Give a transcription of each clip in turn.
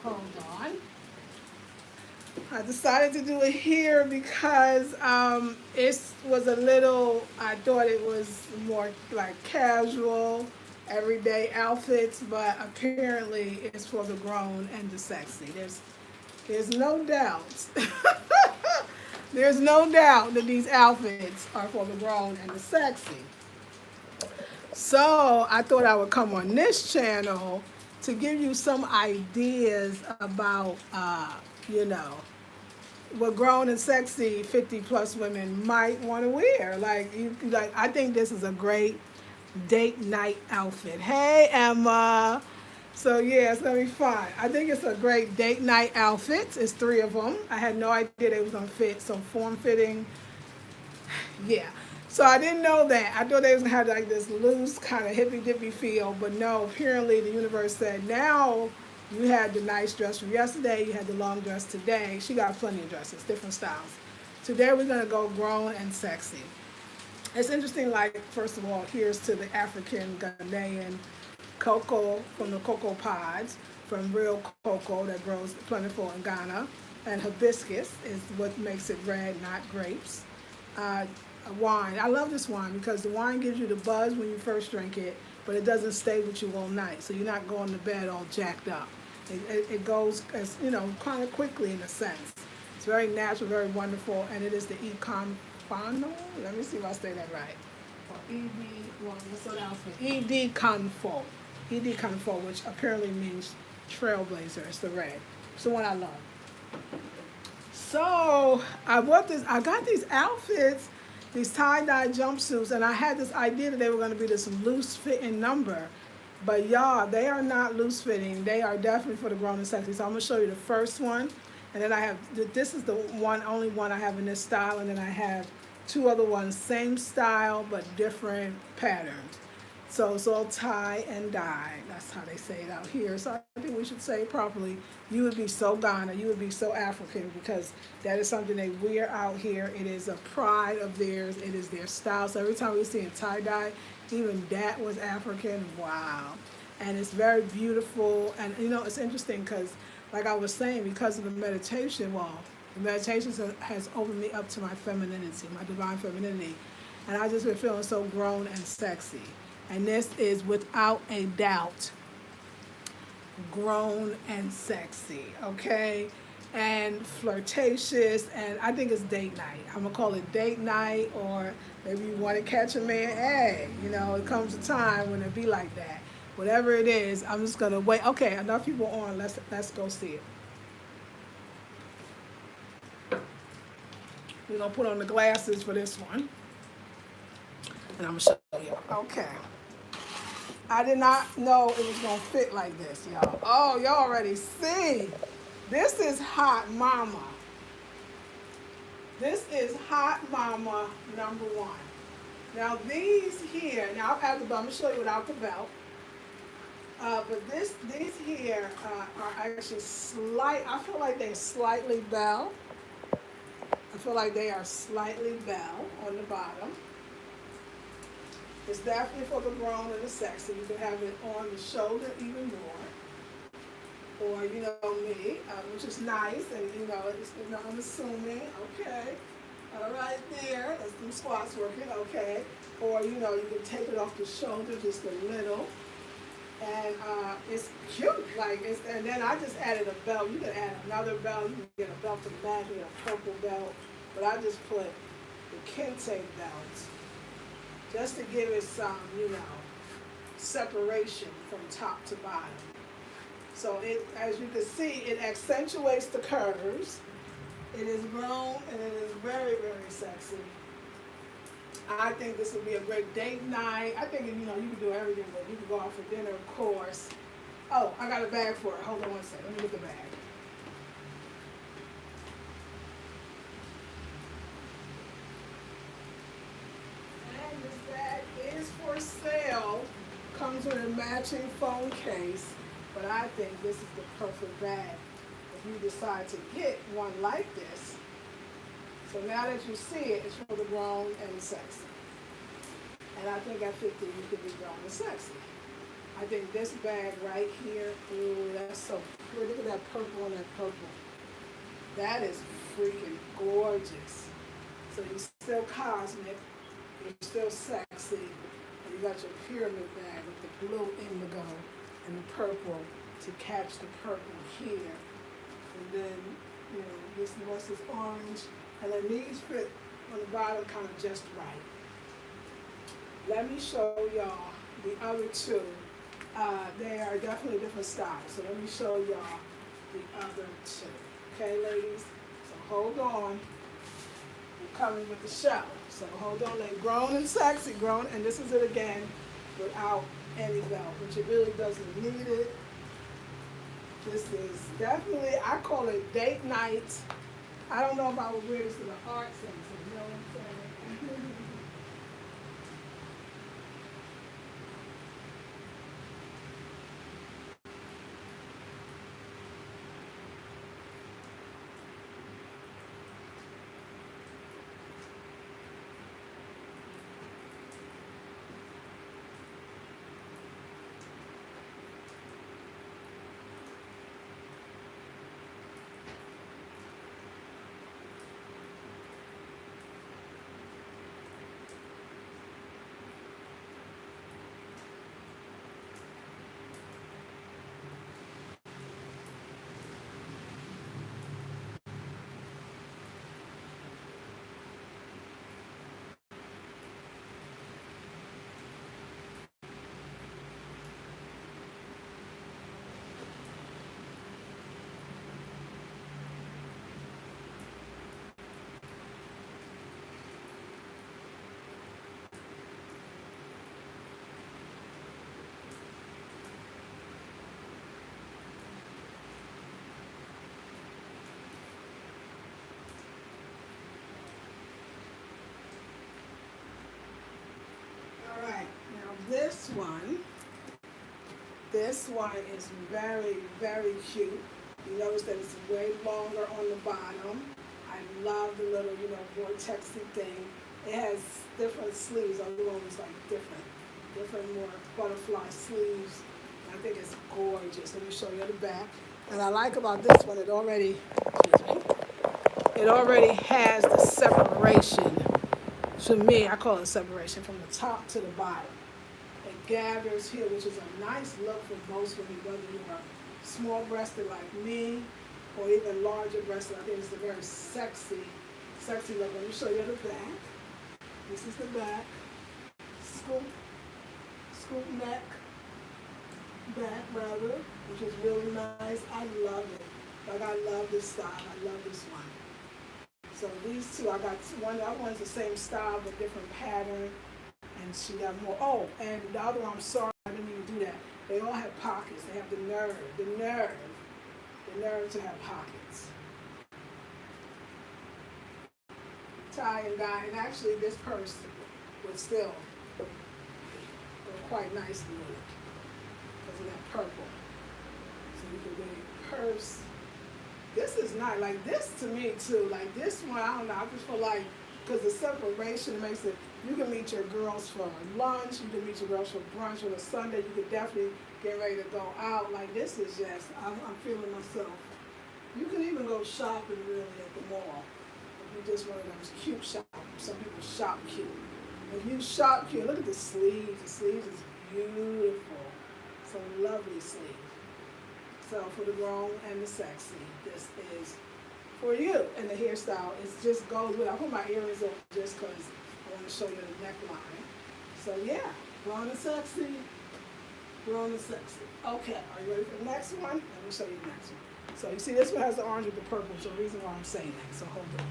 Hold on. I decided to do it here because it was a little, I thought it was more like casual, everyday outfits, but apparently it's for the grown and the sexy. There's no doubt. There's no doubt that these outfits are for the grown and the sexy. So I thought I would come on this channel to give you some ideas about, what grown and sexy 50 plus women might want to wear. Like I think this is a great date night outfit. Hey Emma. So yeah, it's gonna be fun. I think it's a great date night outfit. It's three of them. I had no idea they was gonna fit. So form fitting, yeah. So I didn't know that. I thought they was gonna have like this loose kind of hippy dippy feel, but no. Apparently, the universe said now you had the nice dress from yesterday. You had the long dress today. She got plenty of dresses, different styles. Today we're gonna go grown and sexy. It's interesting. Like first of all, here's to the African Ghanaian cocoa from the cocoa pods from real cocoa that grows plentiful in Ghana, and hibiscus is what makes it red, not grapes. Uh, Wine. I love this wine because the wine gives you the buzz when you first drink it, but it doesn't stay with you all night. So you're not going to bed all jacked up. It goes, as kind of quickly in a sense. It's very natural, very wonderful, and it is the Confano. Let me see if I say that right. Or ED, what's that outfit? ED Confo. ED Confo, which apparently means trailblazer. It's the red. It's the one I love. So I got these outfits, these tie-dye jumpsuits, and I had this idea that they were going to be this loose-fitting number. But y'all, they are not loose-fitting. They are definitely for the grown and sexy. So I'm going to show you the first one. And then this is the only one I have in this style. And then I have two other ones, same style, but different patterns. So it's all tie and dye. That's how they say it out here. So I think we should say it properly. You would be so Ghana, you would be so African because that is something they wear out here. It is a pride of theirs. It is their style. So every time we see a tie dye, even that was African. Wow. And it's very beautiful. And it's interesting because, like I was saying, because of the meditation, the meditation has opened me up to my femininity, my divine femininity. And I just been feeling so grown and sexy. And this is without a doubt grown and sexy, okay? And flirtatious, and I think it's date night. I'm gonna call it date night, or maybe you wanna catch a man. Hey, it comes a time when it be like that. Whatever it is, I'm just gonna wait. Okay, enough people on, let's go see it. We're gonna put on the glasses for this one. And I'm gonna show you. Okay. I did not know it was gonna fit like this, y'all. Oh, y'all already see. This is hot mama. This is hot mama number one. Now these here, now I have the belt. I'm gonna show you without the belt. But these here are actually slight. I feel like they're slightly bell. I feel like they are slightly bell on the bottom. It's definitely for the grown and the sexy. You can have it on the shoulder even more. Or, me, which is nice. And, I'm assuming, okay. All right there. That's some squats working, okay. Or, you can take it off the shoulder just a little. And it's cute. And then I just added a belt. You can add another belt. You can get a belt to match, a purple belt. But I just put the kente belt, just to give it some, separation from top to bottom. So as you can see, it accentuates the curves. It is grown and it is very, very sexy. I think this would be a great date night. I think, you can do everything with it. You can go out for dinner, of course. Oh, I got a bag for it. Hold on one second. Let me get the bag. For sale, comes with a matching phone case, but I think this is the perfect bag if you decide to get one like this. So now that you see it, it's for the grown and the sexy. And I think at 50 you can be grown and sexy. I think this bag right here, ooh, that's so pretty. Look at that purple on that purple. That is freaking gorgeous. So you're still cosmic, you're still sexy, and you got your pyramid bag with the blue indigo and the purple to catch the purple here. And then, this what's this orange, and then these fit on the bottom kind of just right. Let me show y'all the other two. They are definitely different styles. So let me show y'all the other two. Okay, ladies? So hold on. I'm coming with the show. So hold on. They're grown and sexy, grown, and this is it again without any belt, which it really doesn't need it. This is definitely, I call it date night. I don't know if I would wear this to the art center, you know what I'm saying? All right, now this one is very, very cute. You notice that it's way longer on the bottom. I love the little, vortexy thing. It has different sleeves. Other one was like different more butterfly sleeves. I think it's gorgeous. Let me show you the back. And I like about this one, it already has the separation. To me, I call it separation from the top to the bottom. It gathers here, which is a nice look for most women, whether you are small-breasted like me or even larger breasted. I think it's a very sexy look. Let me show you the back. This is the back. Scoop neck, back rather, which is really nice. I love it. Like, I love this style. I love this one. So these two, I got one. That one's the same style but different pattern, and she got more. Oh, and the other one, I'm sorry, I didn't even do that. They all have pockets. They have the nerve to have pockets. Tie and dye, and actually this purse would still go quite nicely with it because of that purple. So you can get a purse. This is not like this to me too. Like this one, I don't know. I just feel like because the separation makes it. You can meet your girls for lunch. You can meet your girls for brunch on a Sunday. You could definitely get ready to go out. Like this is just. I'm feeling myself. You can even go shopping really at the mall. If you just one of those cute shops. Some people shop cute. If you shop cute, look at the sleeves. The sleeves is beautiful. It's a lovely sleeve. So for the grown and the sexy, this is for you. And the hairstyle just goes with. I put my earrings on just because I want to show you the neckline. So yeah, grown and sexy, grown and sexy. Okay, are you ready for the next one? Let me show you the next one. So you see this one has the orange with the purple, so the reason why I'm saying that. So hold on.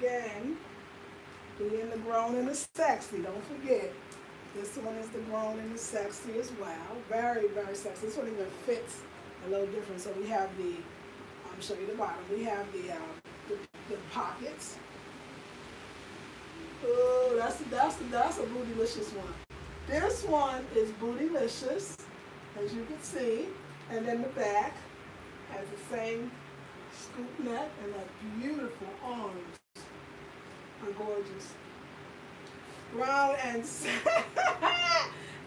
again, being the grown and the sexy. Don't forget. This one is the grown and the sexy as well. Very, very sexy. This one even fits a little different. So we have the, I'll show you the bottom. We have the pockets. Oh, that's a bootylicious one. This one is bootylicious, as you can see. And then the back has the same scoop neck and the beautiful arms are gorgeous. Brown and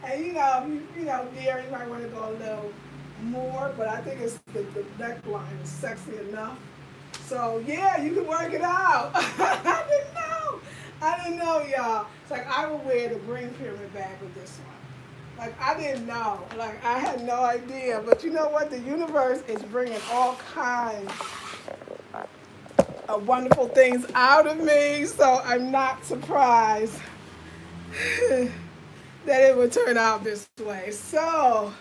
and dear, you might want to go a little more, but I think it's the neckline is sexy enough. So yeah, you can work it out. I didn't know, y'all. It's like I would wear the green pyramid bag with this one. Like I didn't know. Like I had no idea. But you know what? The universe is bringing all kinds of wonderful things out of me. So I'm not surprised that it would turn out this way. So,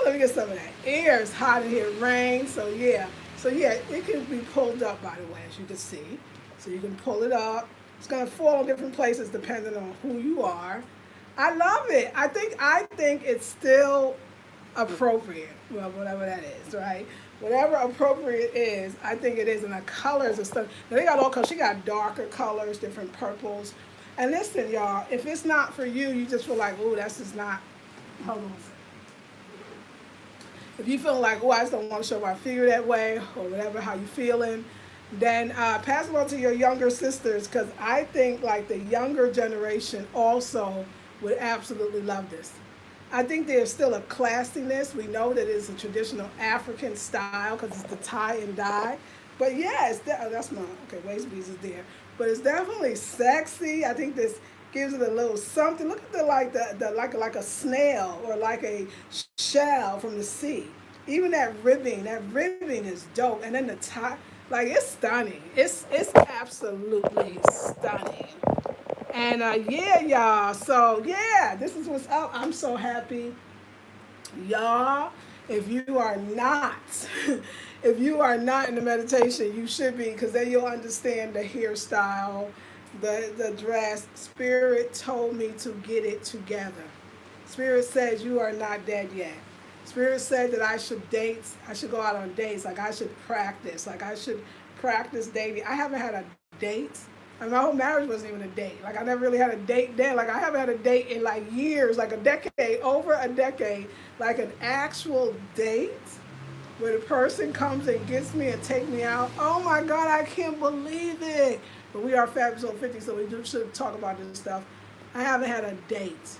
let me get some of that. Air is hot in here, rain. So yeah, it can be pulled up, by the way, as you can see. So you can pull it up. It's gonna fall in different places depending on who you are. I love it. I think it's still appropriate. Well, whatever that is, right? Whatever appropriate is, I think it is. And the colors and stuff. Now they got all colors. She got darker colors, different purples. And listen, y'all, if it's not for you, you just feel like, oh, that's just not. Hold on a second. If you feel like, oh, I just don't want to show my figure that way, or whatever, how you feeling, then pass it on to your younger sisters, because I think like the younger generation also would absolutely love this. I think there's still a classiness. We know that it's a traditional African style because it's the tie and dye. But yeah, that's my, okay, waist beads is there. But it's definitely sexy. I think this gives it a little something. Look at like a snail or like a shell from the sea. Even that ribbing is dope. And then the tie, like it's stunning. It's absolutely stunning. And yeah, y'all. So yeah, this is what's up. I'm so happy, y'all. If you are not, if you are not in the meditation, you should be, because then you'll understand the hairstyle, the dress. Spirit told me to get it together. Spirit says you are not dead yet. Spirit said that I should date. I should go out on dates. Like I should practice. Like I should practice dating. I haven't had a date. I mean, my whole marriage wasn't even a date. Like I never really had a date then. Like I haven't had a date in like years, like a decade, over a decade, like an actual date where the person comes and gets me and take me out. Oh my God, I can't believe it. But we are Fabulous over 50, so we should talk about this stuff. I haven't had a date.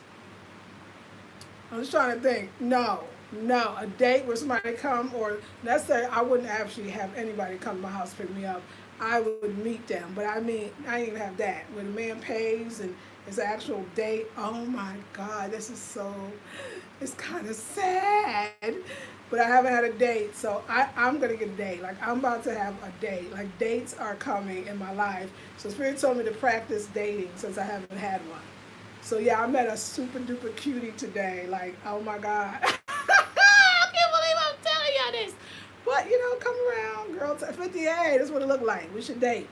I'm just trying to think. No, a date where somebody come, or let's say I wouldn't actually have anybody come to my house to pick me up. I would meet them, but I mean, I didn't even have that. When a man pays and it's an actual date, oh my God, this is so, it's kind of sad. But I haven't had a date, so I'm going to get a date. Like, I'm about to have a date. Like, dates are coming in my life. So Spirit told me to practice dating since I haven't had one. So yeah, I met a super duper cutie today. Like, oh my God. I can't believe I'm telling y'all this. But, come around, girl. 58, that's what it looked like. We should date.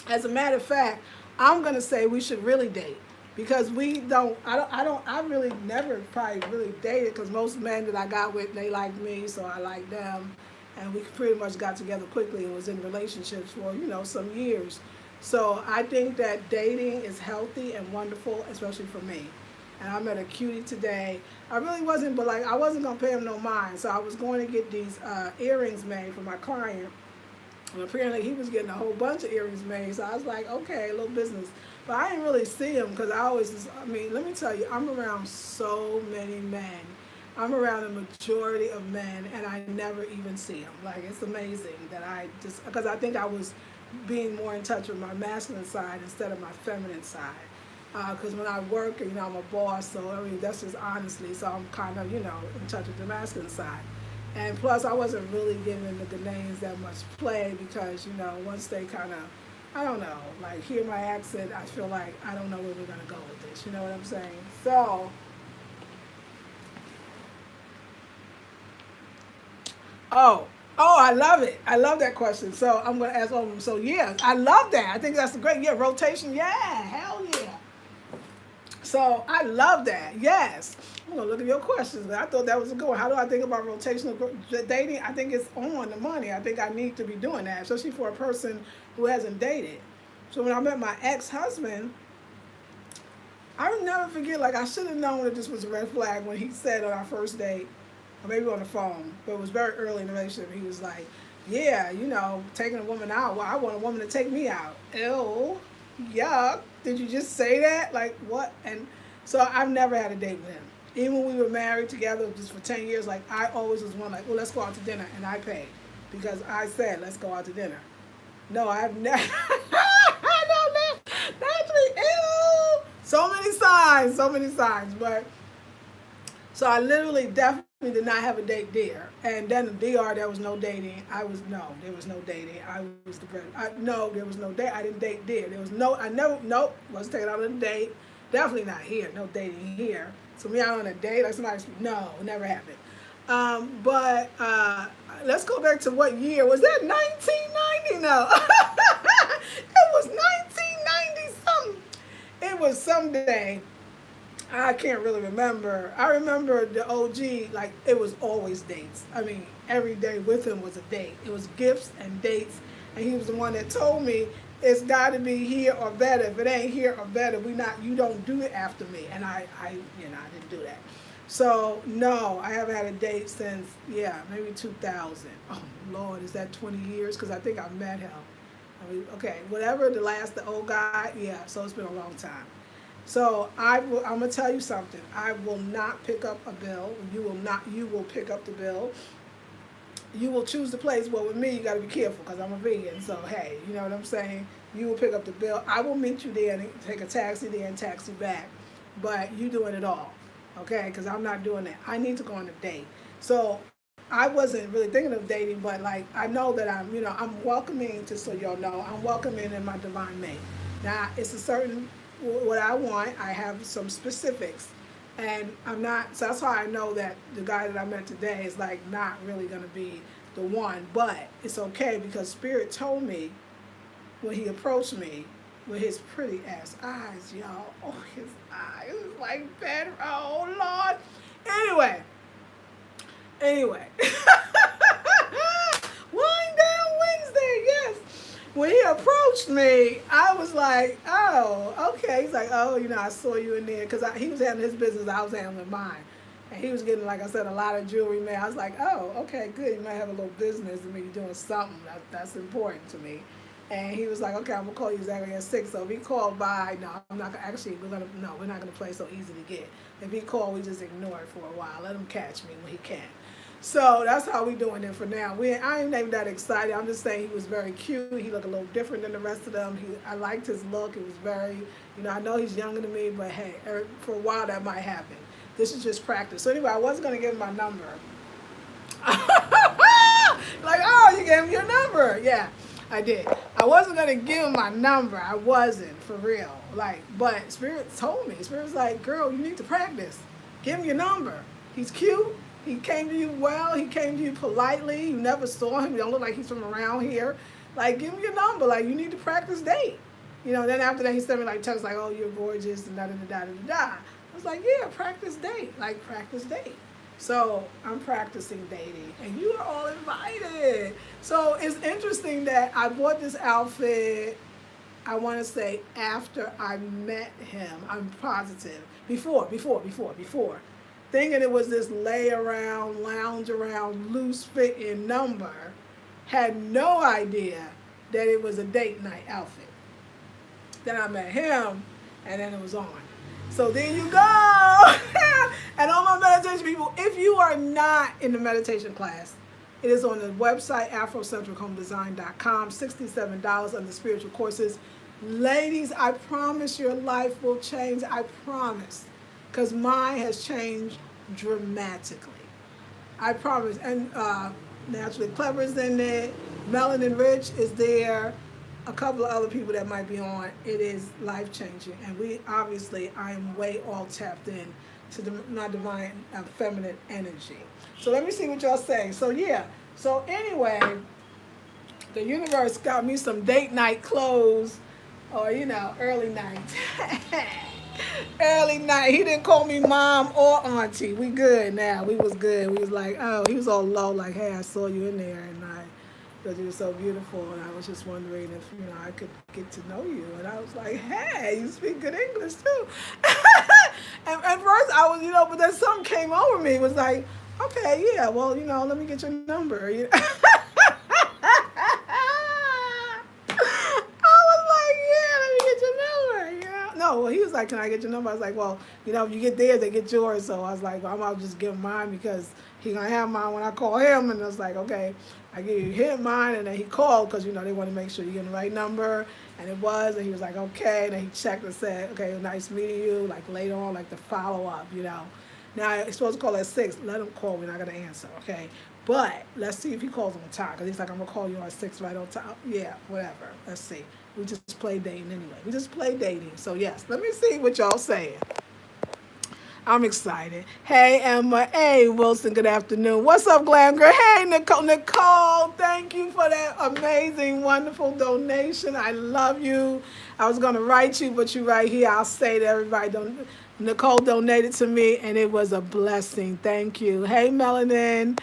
As a matter of fact, I'm going to say we should really date. Because I really never probably really dated, because most men that I got with, they like me, so I like them. And we pretty much got together quickly and was in relationships for, some years. So I think that dating is healthy and wonderful, especially for me. And I met a cutie today. I really wasn't, but like I wasn't going to pay him no mind. So I was going to get these earrings made for my client. And apparently he was getting a whole bunch of earrings made. So I was like, okay, a little business. But I didn't really see him because let me tell you, I'm around so many men. I'm around the majority of men, and I never even see them. Like, it's amazing that because I think I was being more in touch with my masculine side instead of my feminine side. Because when I work, I'm a boss, so I mean, that's just honestly, so I'm kind of, in touch with the masculine side. And plus, I wasn't really giving the Ghanaians that much play because, once they kind of, I don't know, like hear my accent, I feel like I don't know where we're going to go with this. You know what I'm saying? So, Oh, I love it. I love that question. So I'm going to ask all of them. So yeah, I love that. I think that's a great, yeah, rotation. Yeah, hell yeah. So I love that. Yes. I'm going to look at your questions. I thought that was a good one. How do I think about dating? I think it's on the money. I think I need to be doing that, especially for a person who hasn't dated. So when I met my ex-husband, I will never forget, like I should have known that this was a red flag when he said on our first date, or maybe on the phone, but it was very early in the relationship. He was like, yeah, taking a woman out. Well, I want a woman to take me out. Ew, yuck. Did you just say that? Like, what? And so I've never had a date with him. Even when we were married together just for 10 years, like I always was one like, well, let's go out to dinner. And I paid because I said, let's go out to dinner. No, I've never. I know that. Actually, ew. So many signs. But so I literally definitely did not have a date there. And then in DR, there was no dating. There was no dating. I was the president. No, there was no date. I didn't date there. Nope, wasn't taken out on a date. Definitely not here. No dating here. So me out on a date, like somebody, no, never happened. But let's go back to what year. Was that 1990? No. It was 1990 something. It was someday. I can't really remember. I remember the OG, like it was always dates. I mean, every day with him was a date. It was gifts and dates. And he was the one that told me it's got to be here or better. If it ain't here or better, you don't do it after me. And I didn't do that. So no, I haven't had a date since, maybe 2000. Oh Lord, is that 20 years? Because I think I met him. Okay, whatever, the old guy, so it's been a long time. So I'm going to tell you something. I will not pick up a bill. You will pick up the bill. You will choose the place. Well, with me, you got to be careful because I'm a vegan. So, hey, you know what I'm saying? You will pick up the bill. I will meet you there and take a taxi there and taxi back. But you doing it all, okay? Because I'm not doing that. I need to go on a date. So I wasn't really thinking of dating, but like I know that I'm welcoming, just so y'all know, I'm welcoming in my divine mate. Now, it's a certain what I want. I have some specifics, and I'm not. So that's how I know that the guy that I met today is like not really gonna be the one. But it's okay because Spirit told me when he approached me with his pretty ass eyes, y'all. Oh, his eyes like that. Oh Lord. Anyway. Wind down Wednesday. Yes. When he approached me, I was like, oh, okay. He's like, oh, I saw you in there. Because he was handling his business, I was handling mine. And he was getting, like I said, a lot of jewelry made. I was like, oh, okay, good. You might have a little business. I mean, you're doing something. That's important to me. And he was like, okay, I'm going to call you exactly at 6. So if he called by, no, I'm not going to, actually, we're not going to play so easy to get. If he called, we just ignore it for a while. Let him catch me when he can. So that's how we doing it for now. I ain't even that excited. I'm just saying he was very cute. He looked a little different than the rest of them. I liked his look. It was very, I know he's younger than me, but hey, for a while that might happen. This is just practice. So anyway, I wasn't going to give him my number. Like, oh, you gave him your number. Yeah, I did. I wasn't going to give him my number. I wasn't, for real. Like, but Spirit told me. Spirit was like, girl, you need to practice. Give him your number. He's cute. He came to you well. He came to you politely. You never saw him. You don't look like he's from around here. Like, give him your number. Like, you need to practice date. Then after that, he sent me, like, texts like, oh, you're gorgeous, and da-da-da-da-da-da. I was like, yeah, practice date. Like, practice date. So I'm practicing dating, and you are all invited. So it's interesting that I bought this outfit, I want to say, after I met him. I'm positive. Before. Thinking it was this lay around, lounge around, loose fitting number. Had no idea that it was a date night outfit. Then I met him, and then it was on. So there you go. And all my meditation people, if you are not in the meditation class, it is on the website, afrocentrichomedesign.com, $67 under spiritual courses. Ladies, I promise your life will change. I promise. Because mine has changed dramatically. I promise. And Naturally Clever is in there. Melanin Rich is there. A couple of other people that might be on. It is life-changing. And I am way all tapped in to my divine feminine energy. So let me see what y'all say. So yeah, So anyway, the universe got me some date night clothes, or early night. Early night. He didn't call me mom or auntie. We good now. We was good. We was like, oh, he was all low, like, hey, I saw you in there at night because you were so beautiful, and I was just wondering if I could get to know you. And I was like, hey, you speak good English too. And at first I was, but then something came over me. It was like, okay, yeah, well, let me get your number. I was like, yeah, let me get your number. No, well, he was like, can I get your number? I was like, well, if you get theirs, they get yours. So I was like, well, I'm going to just give him mine because he going to have mine when I call him. And I was like, okay, I give you him mine. And then he called because, they want to make sure you get the right number. And it was. And he was like, okay. And then he checked and said, okay, nice meeting you. Like later on, like the follow-up. Now, he's supposed to call at 6. Let him call. We're not going to answer, okay? But let's see if he calls on time. Because he's like, I'm going to call you on 6 right on time. Yeah, whatever. Let's see. We just play dating anyway. We just play dating. So, yes, let me see what y'all saying. I'm excited. Hey, Emma. Hey, Wilson, good afternoon. What's up, Glam Girl? Hey, Nicole. Nicole, thank you for that amazing, wonderful donation. I love you. I was going to write you, but you right here. I'll say to everybody, Nicole donated to me, and it was a blessing. Thank you. Hey, Melanin.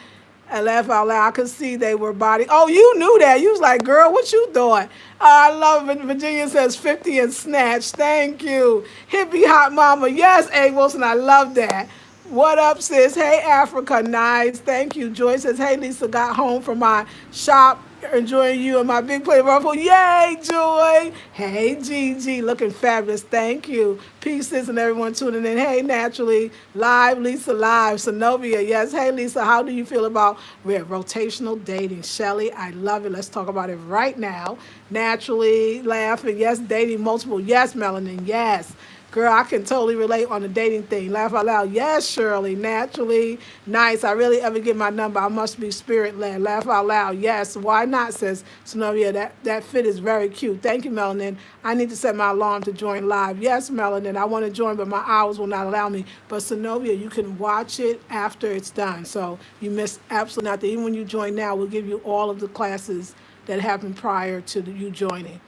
I laugh out loud. I could see they were body. Oh, you knew that. You was like, girl, what you thought? I love it. Virginia says 50 and snatch. Thank you. Hippie hot mama. Yes, A. Wilson. I love that. What up, sis? Hey, Africa. Nice. Thank you. Joy says, hey, Lisa, got home from my shop. Enjoying you and my big play ruffle. Yay, Joy. Hey, Gigi. Looking fabulous. Thank you. Pieces and everyone tuning in. Hey, Naturally. Live, Lisa Live. Zenobia. Yes. Hey, Lisa. How do you feel about rotational dating? Shelly, I love it. Let's talk about it right now. Naturally. Laughing. Yes. Dating multiple. Yes, Melanin. Yes. Girl, I can totally relate on the dating thing. Laugh out loud. Yes, Shirley. Naturally. Nice. I really ever get my number. I must be spirit-led. Laugh out loud. Yes. Why not, says Sonovia. That fit is very cute. Thank you, Melanin. I need to set my alarm to join live. Yes, Melanin. I want to join, but my hours will not allow me. But Sonovia, you can watch it after it's done. So you miss absolutely nothing. Even when you join now, we'll give you all of the classes that happened prior to you joining.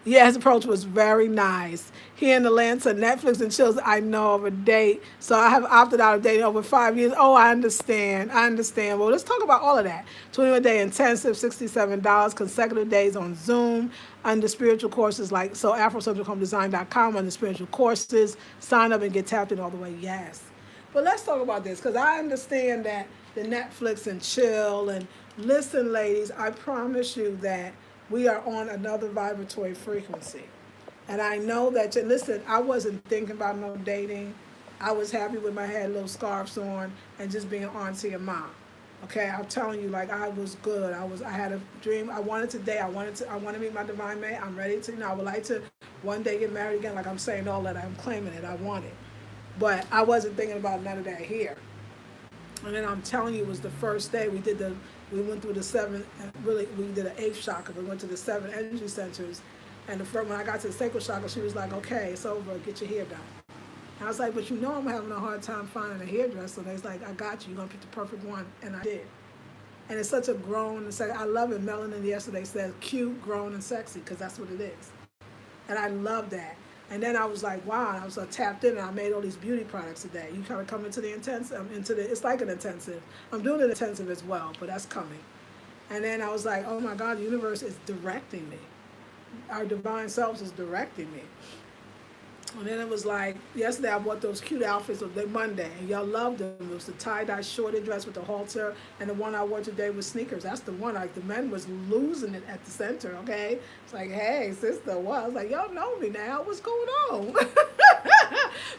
Yeah, his approach was very nice. Here in Atlanta, Netflix and chills, I know of a date. So I have opted out of dating over 5 years. Oh, I understand. Well, let's talk about all of that. 21-day intensive, $67, consecutive days on Zoom, under spiritual courses like, so AfroSubjectHomeDesign.com, under spiritual courses. Sign up and get tapped in all the way. Yes. But let's talk about this, because I understand that the Netflix and chill. And listen, ladies, I promise you that we are on another vibratory frequency. And I know that, listen, I wasn't thinking about no dating. I was happy with my head, little scarves on, and just being auntie and mom. Okay, I'm telling you, like, I was good. I had a dream. I wanted to date. I want to meet my divine mate. I'm ready to, I would like to one day get married again. Like I'm saying all that, I'm claiming it. I want it. But I wasn't thinking about none of that here. And then I'm telling you, it was the first day we went through the 7, really, we did an 8th chakra. We went to the 7 energy centers. And when I got to the sacral chakra, she was like, okay, it's over, get your hair done. And I was like, but I'm having a hard time finding a hairdresser. And they was like, I got you, you're going to pick the perfect one. And I did. And it's such a grown and sexy. I love it. Melanin yesterday said cute, grown, and sexy, because that's what it is. And I love that. And then I was like, wow, I was tapped in, and I made all these beauty products today. You kind of come into the intensive, it's like an intensive. I'm doing an intensive as well, but that's coming. And then I was like, oh my God, the universe is directing me. Our divine selves is directing me. And then it was like, yesterday I bought those cute outfits of the Monday, and y'all loved them. It was the tie-dye shorted dress with the halter, and the one I wore today with sneakers. That's the one, like, the men was losing it at the center, okay? It's like, hey, sister, what? I was like, y'all know me now. What's going on?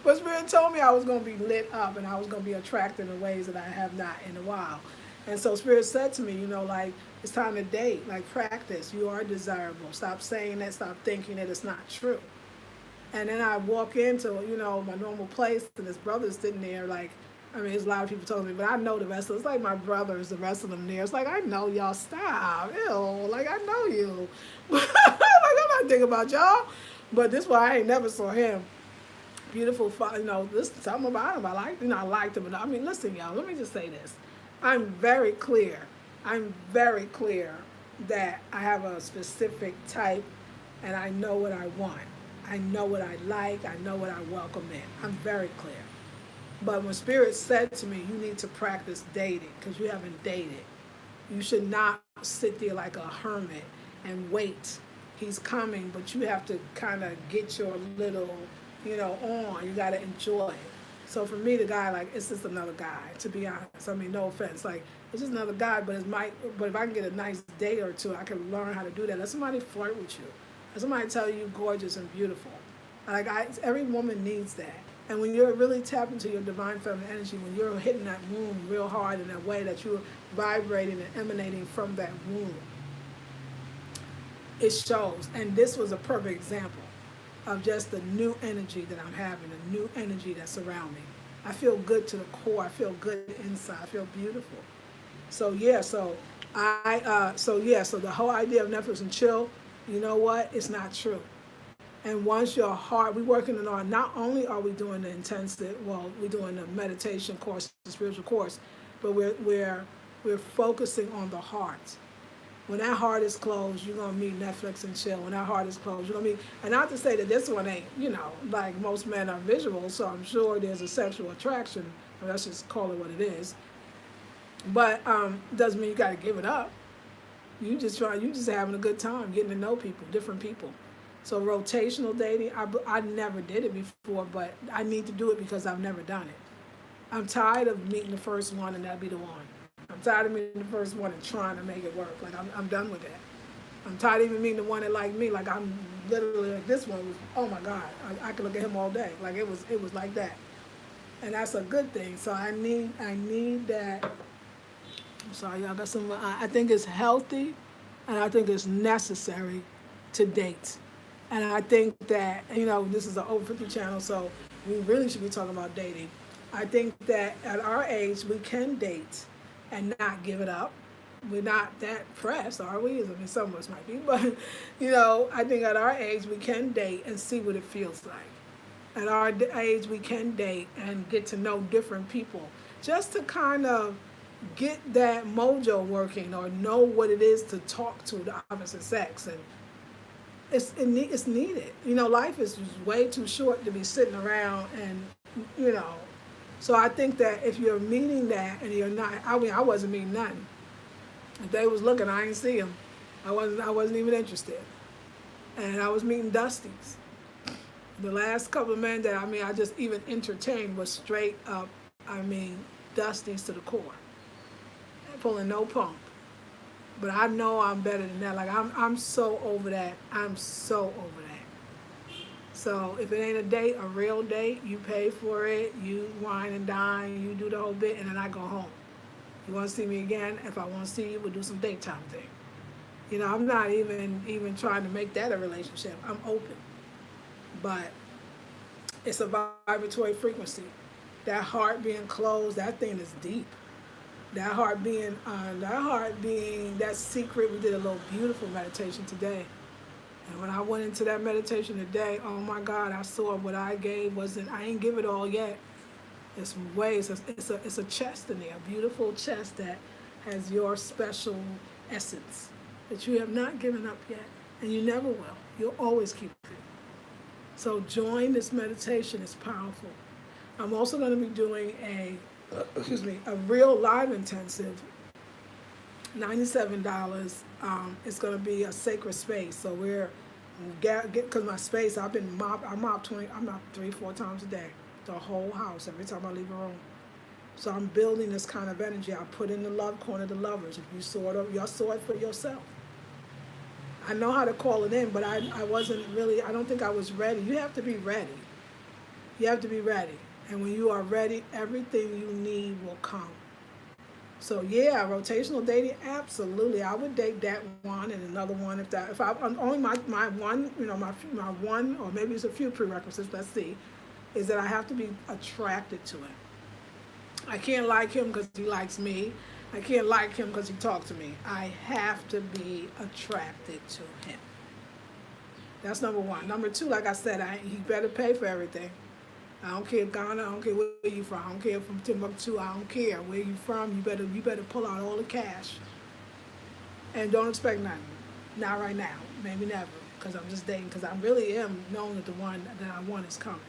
But Spirit told me I was going to be lit up, and I was going to be attracted in ways that I have not in a while. And so Spirit said to me, like, it's time to date. Like, practice. You are desirable. Stop saying that. Stop thinking that it's not true. And then I walk into, my normal place, and his brother's sitting there, like, there's a lot of people telling me, but I know the rest of them. It's like my brothers, the rest of them there. It's like, I know y'all, stop. Ew, like, I know you. Like, I'm not thinking about y'all. But this why I ain't never saw him. Beautiful, this, something about him. I liked him. But listen, y'all, let me just say this. I'm very clear I'm very clear that I have a specific type and I know what I want. I know what I like. I know what I welcome in. I'm very clear. But when Spirit said to me, you need to practice dating because you haven't dated. You should not sit there like a hermit and wait. He's coming, but you have to kind of get your little, on. You got to enjoy it. So for me, the guy, like, it's just another guy, to be honest. I mean, no offense. Like, it's just another guy, but if I can get a nice day or two, I can learn how to do that. Let somebody flirt with you. Let somebody tell you you're gorgeous and beautiful. Like, every woman needs that. And when you're really tapped into your divine feminine energy, when you're hitting that womb real hard in that way that you're vibrating and emanating from that womb, it shows. And this was a perfect example of just the new energy that I'm having, the new energy that's around me. I feel good to the core. I feel good inside. I feel beautiful. So yeah, so the whole idea of Netflix and chill, you know what? It's not true. And once your heart, we're working on, not only are we doing the intensive, well, we're doing the meditation course, the spiritual course, but we're focusing on the heart. When that heart is closed, you're gonna meet Netflix and chill. When that heart is closed, you're gonna meet, and not to say that this one ain't, like most men are visual, so I'm sure there's a sexual attraction. Let's just call it what it is. But doesn't mean you gotta give it up. You just having a good time, getting to know people, different people. So rotational dating, I never did it before, but I need to do it because I've never done it. I'm tired of meeting the first one and that'll be the one. I'm tired of meeting the first one and trying to make it work. Like, I'm done with that. I'm tired of even meeting the one that liked me. Like, I'm literally, like, this one was, oh my God, I could look at him all day. Like, it was like that. And that's a good thing. So I need that. I'm sorry, y'all got some, I think it's healthy and I think it's necessary to date. And I think that, this is an over 50 channel, so we really should be talking about dating. I think that at our age, we can date and not give it up. We're not that pressed, are we? I mean, some of us might be, but, I think at our age, we can date and see what it feels like. At our age, we can date and get to know different people just to kind of get that mojo working or know what it is to talk to the opposite sex. And it's needed. Life is just way too short to be sitting around and, So I think that if you're meeting that and you're not, I wasn't meeting nothing. If they was looking, I didn't see them. I wasn't even interested. And I was meeting Dusties. The last couple of men that, I just even entertained was straight up, Dusties to the core. Pulling no pump. But I know I'm better than that. Like, I'm so over that. I'm so over that. So if it ain't a date, a real date, you pay for it, you wine and dine, you do the whole bit, and then I go home. You want to see me again? If I want to see you, we'll do some daytime thing. I'm not even trying to make that a relationship. I'm open. But it's a vibratory frequency. That heart being closed, that thing is deep. That heart being that secret. We did a little beautiful meditation today. And when I went into that meditation today, oh my God, I saw what I gave I ain't give it all yet. It's a chest in there, a beautiful chest that has your special essence that you have not given up yet. And you never will. You'll always keep it. So join this meditation. It's powerful. I'm also going to be doing a real live intensive, $97. It's going to be a sacred space. So because my space, I mop 3-4 times a day, the whole house, every time I leave a room. So I'm building this kind of energy. I put in the love corner, the lovers. If you saw it, y'all saw it for yourself. I know how to call it in, but I wasn't really, I don't think I was ready. You have to be ready. You have to be ready. And when you are ready, everything you need will come. So yeah, rotational dating, absolutely. I would date that one and another one if only my one, my one, or maybe it's a few prerequisites, let's see, is that I have to be attracted to him. I can't like him because he likes me. I can't like him because he talks to me. I have to be attracted to him. That's number one. Number two, like I said, he better pay for everything. I don't care Ghana, I don't care where you from. I don't care from Timbuktu, I don't care where you from. You better pull out all the cash. And don't expect nothing. Not right now. Maybe never. Because I'm just dating. Because I really am knowing that the one that I want is coming.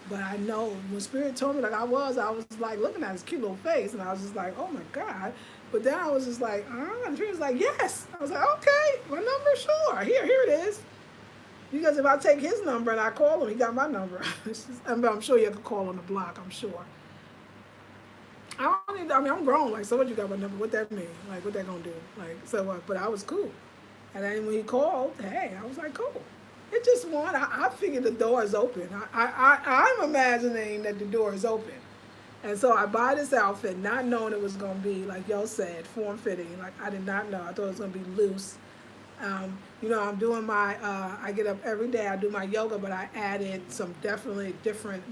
But I know when Spirit told me like I was like looking at his cute little face, and I was just like, oh my God. But then I was just like, and Spirit was like, yes. I was like, okay, my number, sure. Here it is. Because if I take his number and I call him, he got my number. I'm sure you could call on the block, I'm sure. I'm grown. Like, so what you got my number? What that mean? Like, what that gonna do? Like, so what? But I was cool. And then when he called, hey, I was like, cool. It just one. I figured the door is open. I'm imagining that the door is open. And so I buy this outfit not knowing it was going to be, like y'all said, form-fitting. Like, I did not know. I thought it was going to be loose. I'm doing I get up every day. I do my yoga, but I added some definitely different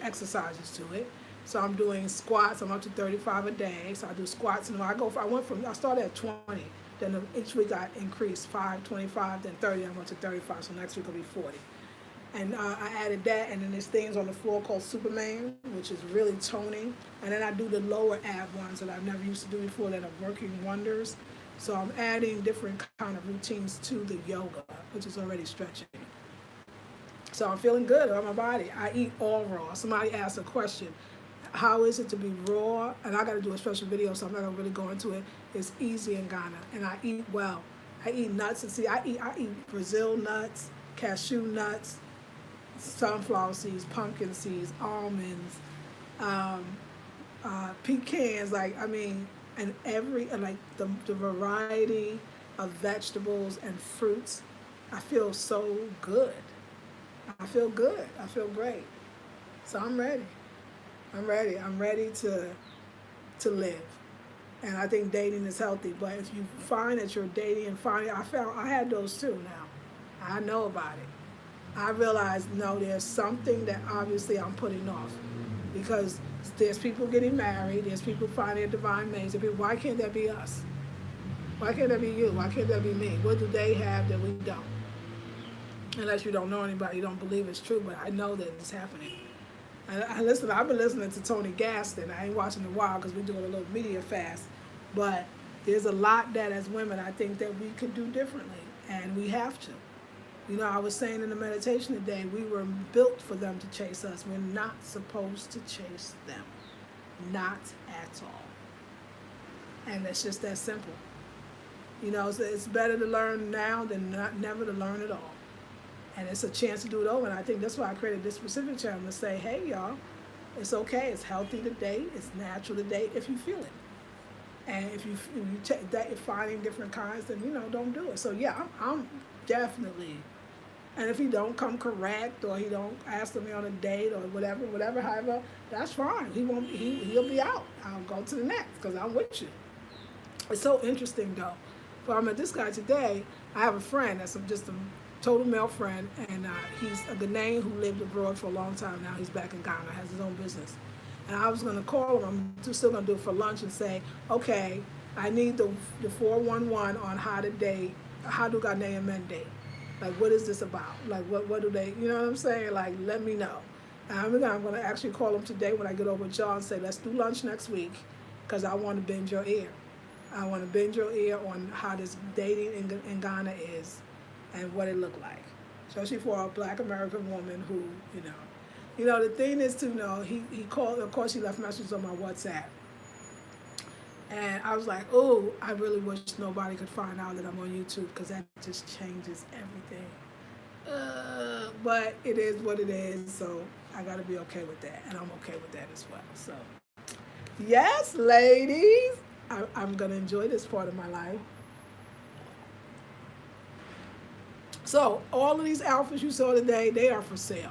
exercises to it. So I'm doing squats. I'm up to 35 a day. So I do squats. And I started at 20. Then each week I increased 5, 25, then 30. I went to 35. So next week will be 40. And I added that, and then there's things on the floor called Superman, which is really toning. And then I do the lower ab ones that I've never used to do before that are working wonders. So I'm adding different kind of routines to the yoga, which is already stretching. So I'm feeling good on my body. I eat all raw. Somebody asked a question, how is it to be raw? And I got to do a special video, so I'm not going to really go into it. It's easy in Ghana, and I eat well. I eat nuts, and see, I eat Brazil nuts, cashew nuts, sunflower seeds, pumpkin seeds, almonds, pecans, and the variety of vegetables and fruits. I feel so good. I feel good. I feel great. So I'm ready. I'm ready to live. And I think dating is healthy. But if you find that you're dating and I had those too now. I know about it. I realized, no, there's something that obviously I'm putting off. Because there's people getting married, there's people finding a divine mate. Why can't that be us? Why can't that be you? Why can't that be me? What do they have that we don't? Unless you don't know anybody, you don't believe it's true, but I know that it's happening. I've been listening to Tony Gaston. I ain't watching in a while because we're doing a little media fast. But there's a lot that as women I think that we could do differently, and we have to. I was saying in the meditation today, we were built for them to chase us. We're not supposed to chase them. Not at all. And it's just that simple. It's better to learn now than never to learn at all. And it's a chance to do it over. And I think that's why I created this specific channel to say, hey, y'all, it's okay. It's healthy to date. It's natural to date if you feel it. And if you take that, you're finding different kinds, then, don't do it. So, yeah, I'm definitely... And if he don't come correct, or he don't ask me on a date, or whatever, however, that's fine. He'll be out. I'll go to the next, because I'm with you. It's so interesting, though. But I met this guy today. I have a friend that's just a total male friend, and he's a Ghanian who lived abroad for a long time now. He's back in Ghana, has his own business. And I was going to call him. I'm still going to do it for lunch and say, okay, I need the 411 on how to date. How do Ghanaian men date? Like, what is this about? Like, what do they, you know what I'm saying? Like, let me know. And I'm going to actually call him today when I get over with y'all and say, let's do lunch next week, because I want to bend your ear. I want to bend your ear on how this dating in Ghana is and what it looked like. Especially for a Black American woman who, the thing is to know, he called, of course he left messages on my WhatsApp. And I was like, oh, I really wish nobody could find out that I'm on YouTube, because that just changes everything. But it is what it is, so I got to be okay with that. And I'm okay with that as well. So, yes, ladies, I'm going to enjoy this part of my life. So, all of these outfits you saw today, they are for sale.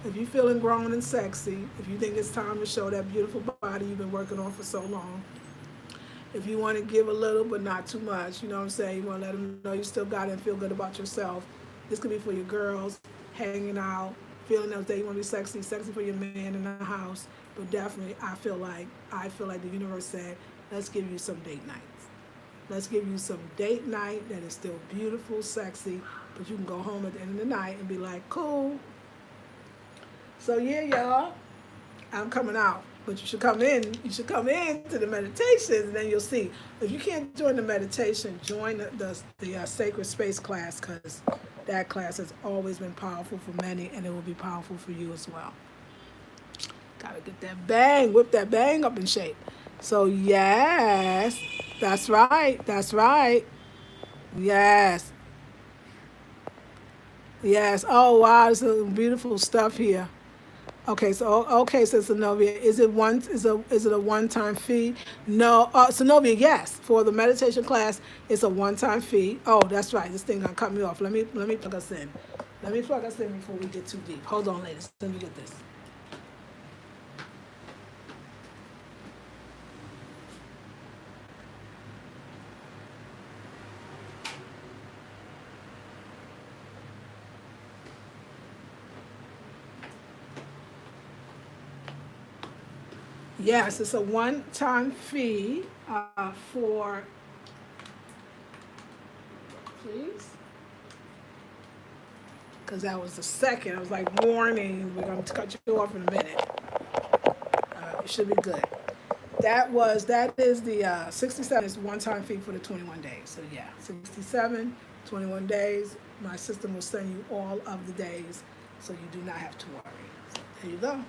If you're feeling grown and sexy, if you think it's time to show that beautiful body you've been working on for so long, if you want to give a little but not too much, you know what I'm saying? You want to let them know you still got it and feel good about yourself. This could be for your girls, hanging out, feeling those days you want to be sexy for your man in the house. But definitely, I feel like the universe said, let's give you some date nights. Let's give you some date night that is still beautiful, sexy, but you can go home at the end of the night and be like, cool. So yeah, y'all, I'm coming out. But you should come in. You should come in to the meditations, and then you'll see. If you can't join the meditation, join the sacred space class, because that class has always been powerful for many, and it will be powerful for you as well. Gotta get that bang, whip that bang up in shape. So yes, that's right. That's right. Yes. Yes. Oh wow, there's some beautiful stuff here. Okay, so okay, so Zenobia, is it a one-time fee? No, Zenobia, yes, for the meditation class, it's a one-time fee. Oh, that's right. This thing gonna cut me off. Let me plug us in. Let me plug us in before we get too deep. Hold on, ladies. Let me get this. Yes, it's a one-time fee for, please, because that was the second. I was like, warning, we're going to cut you off in a minute. It should be good. That is the 67 is one-time fee for the 21 days. So yeah, 67, 21 days. My system will send you all of the days, so you do not have to worry. So there you go.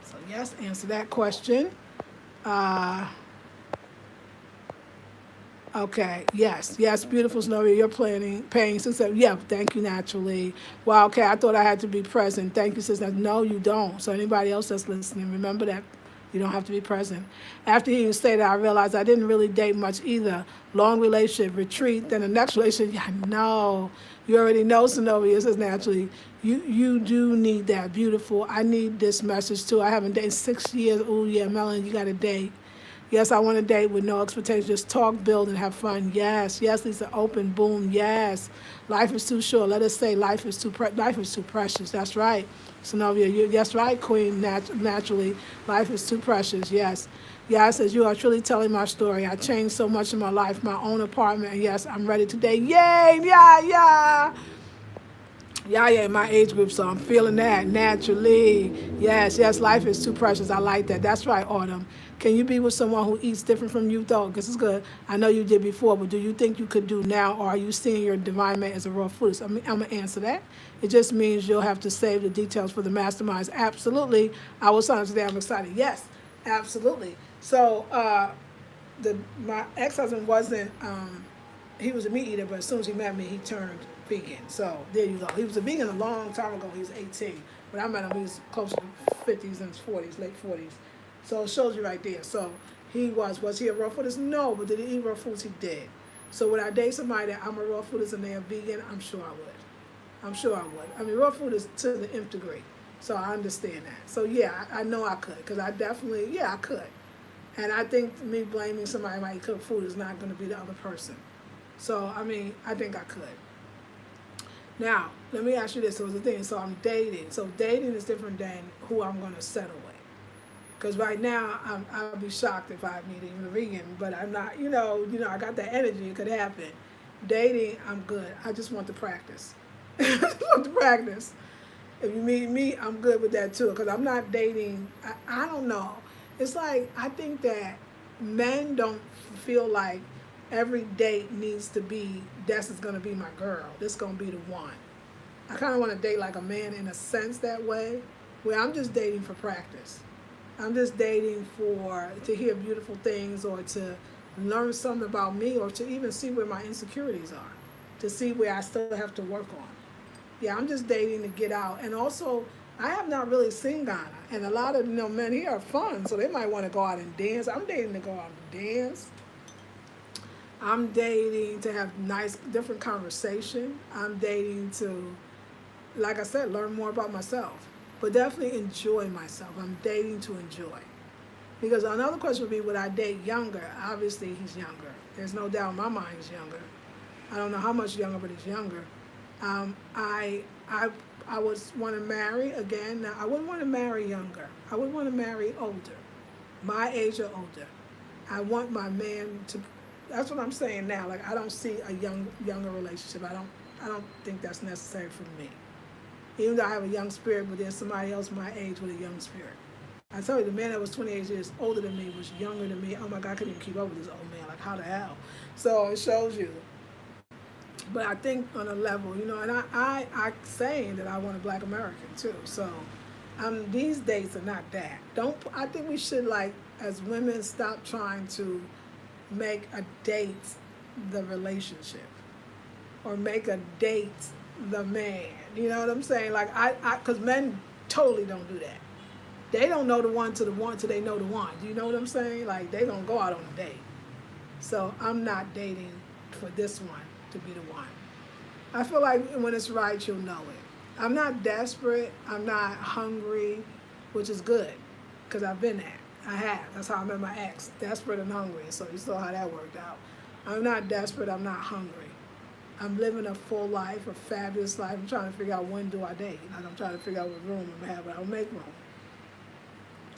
So yes, answer that question. Uh, okay, yes, beautiful Snowy. You're paying sister. Yeah, thank you, naturally. Wow, okay, I thought I had to be present. Thank you, sister. No, you don't. So anybody else that's listening, remember that you don't have to be present. After hearing you say that, I realized I didn't really date much either. Long relationship, retreat, then the next relationship. Yeah, I know. You already know, Sonovia. It says naturally. You do need that. Beautiful. I need this message too. I haven't dated 6 years. Oh yeah, Melanie, you got to date. Yes, I want to date with no expectations. Just talk, build, and have fun. Yes, Lisa. Open, boom. Yes, life is too short. Let us say life is too precious. That's right, Sonovia. That's right, Queen. Naturally, life is too precious. Yes. Yes, as you are truly telling my story. I changed so much in my life, my own apartment, and yes, I'm ready to date. Yay! Yeah. Yeah, my age group, so I'm feeling that naturally. Yes, life is too precious. I like that. That's right, Autumn. Can you be with someone who eats different from you, though? This is good. I know you did before, but do you think you could do now, or are you seeing your divine mate as a raw foodist? I'm going to answer that. It just means you'll have to save the details for the masterminds. Absolutely. I will sign up today. I'm excited. Yes, absolutely. So, my ex-husband wasn't he was a meat eater, but as soon as he met me, he turned vegan. So there you go. He was a vegan a long time ago. He was 18. When I met him, he was close to 50s and 40s, late 40s. So it shows you right there. So he was he a raw foodist? No, but did he eat raw foods? He did. So would I date somebody that I'm a raw foodist and they're vegan? I'm sure I would. I mean, raw food is to the nth degree. So I understand that. So yeah, I know I could, because I definitely, I could. And I think me blaming somebody who might cook food is not going to be the other person. So, I mean, I think I could. Now, let me ask you this. So, the thing, so I'm dating. So, dating is different than who I'm going to settle with. Because right now, I'll be shocked if I meet even a vegan, but I'm not, I got that energy. It could happen. Dating, I'm good. I just want to practice. I just want to practice. If you meet me, I'm good with that too. Because I'm not dating, I don't know. It's like, I think that men don't feel like every date needs to be, this is going to be my girl. This is going to be the one. I kind of want to date like a man in a sense that way, where I'm just dating for practice. I'm just dating to hear beautiful things, or to learn something about me, or to even see where my insecurities are, to see where I still have to work on. Yeah, I'm just dating to get out. And also, I have not really seen Ghana. And a lot of men here are fun, so they might want to go out and dance. I'm dating to go out and dance. I'm dating to have nice, different conversation. I'm dating to, like I said, learn more about myself. But definitely enjoy myself. I'm dating to enjoy. Because another question would be, would I date younger? Obviously, he's younger. There's no doubt in my mind he's younger. I don't know how much younger, but he's younger. I would want to marry again. Now, I wouldn't want to marry younger. I would want to marry older, my age or older. I want my man to. That's what I'm saying now. Like, I don't see a younger relationship. I don't think that's necessary for me. Even though I have a young spirit, but there's somebody else my age with a young spirit. I told you, the man that was 28 years older than me was younger than me. Oh my God, I couldn't even keep up with this old man. Like, how the hell? So it shows you. But I think on a level, and I saying that I want a black American too. So these dates are not that. Don't I think we should, like, as women, stop trying to make a date the relationship, or make a date the man. You know what I'm saying? Like, because men totally don't do that. They don't know the one to the one till they know the one. Do you know what I'm saying? Like, they don't go out on a date. So I'm not dating for this one to be the one. I feel like when it's right, you'll know it. I'm not desperate. I'm not hungry, which is good, because I've been there. I have. That's how I met my ex. Desperate and hungry. So you saw how that worked out. I'm not desperate. I'm not hungry. I'm living a full life, a fabulous life. I'm trying to figure out, when do I date. Like, I'm trying to figure out what room I'm going to have, but I'll make room.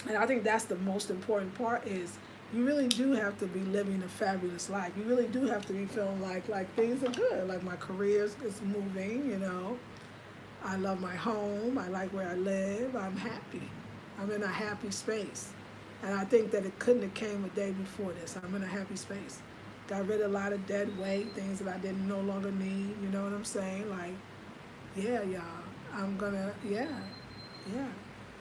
And I think that's the most important part, is you really do have to be living a fabulous life. You really do have to be feeling like things are good. Like, my career is moving, I love my home. I like where I live. I'm happy. I'm in a happy space. And I think that it couldn't have came a day before this. I'm in a happy space. Got rid of a lot of dead weight, things that I didn't no longer need. You know what I'm saying? Like, yeah, y'all. I'm gonna, yeah.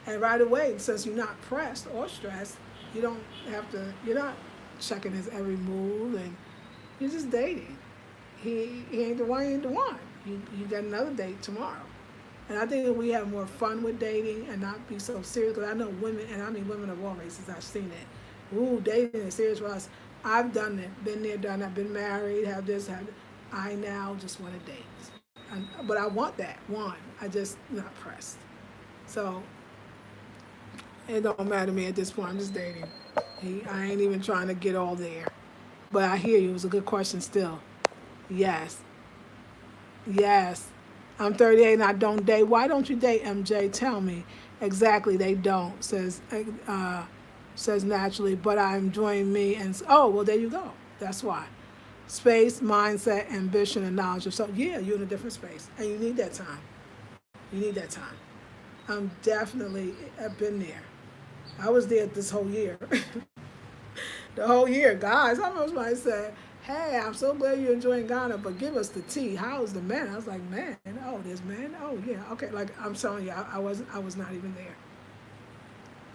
And right away, since you're not pressed or stressed, you don't have to, you're not checking his every move, and you're just dating. He ain't the one, he ain't the one. You got another date tomorrow. And I think that we have more fun with dating and not be so serious, because I know women, and I mean women of all races, I've seen it. Ooh, dating is serious for us. I've done it, been there, done that, been married, have this, have that. I now just want to date. But I want that, one. I just not pressed. So it don't matter to me at this point. I'm just dating. I ain't even trying to get all there. But I hear you. It was a good question still. Yes. I'm 38 and I don't date. Why don't you date, MJ? Tell me. Exactly, they don't, says naturally. But I'm enjoying me. And oh, well, there you go. That's why. Space, mindset, ambition, and knowledge of self. Yeah, you're in a different space. And you need that time. You need that time. I've been there. I was there this whole year. The whole year, guys. I remember somebody said, "Hey, I'm so glad you're enjoying Ghana, but give us the tea. How's the men?" I was like, "Man, oh, there's men. Oh, yeah, okay." Like, I'm telling you, I was not even there.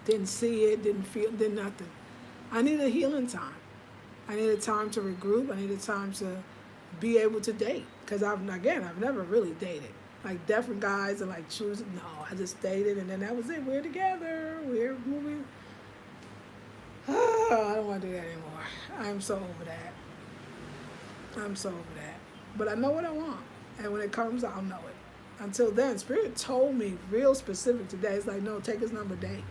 Didn't see it, didn't feel, did nothing. I needed healing time. I needed time to regroup. I needed time to be able to date, because I've never really dated. Like, different guys and like choosing. No, I just dated, and then that was it. We're together. We're moving. Oh, I don't want to do that anymore. I'm so over that. But I know what I want, and when it comes, I'll know it. Until then, Spirit told me real specific today. It's like, no, take his number, date.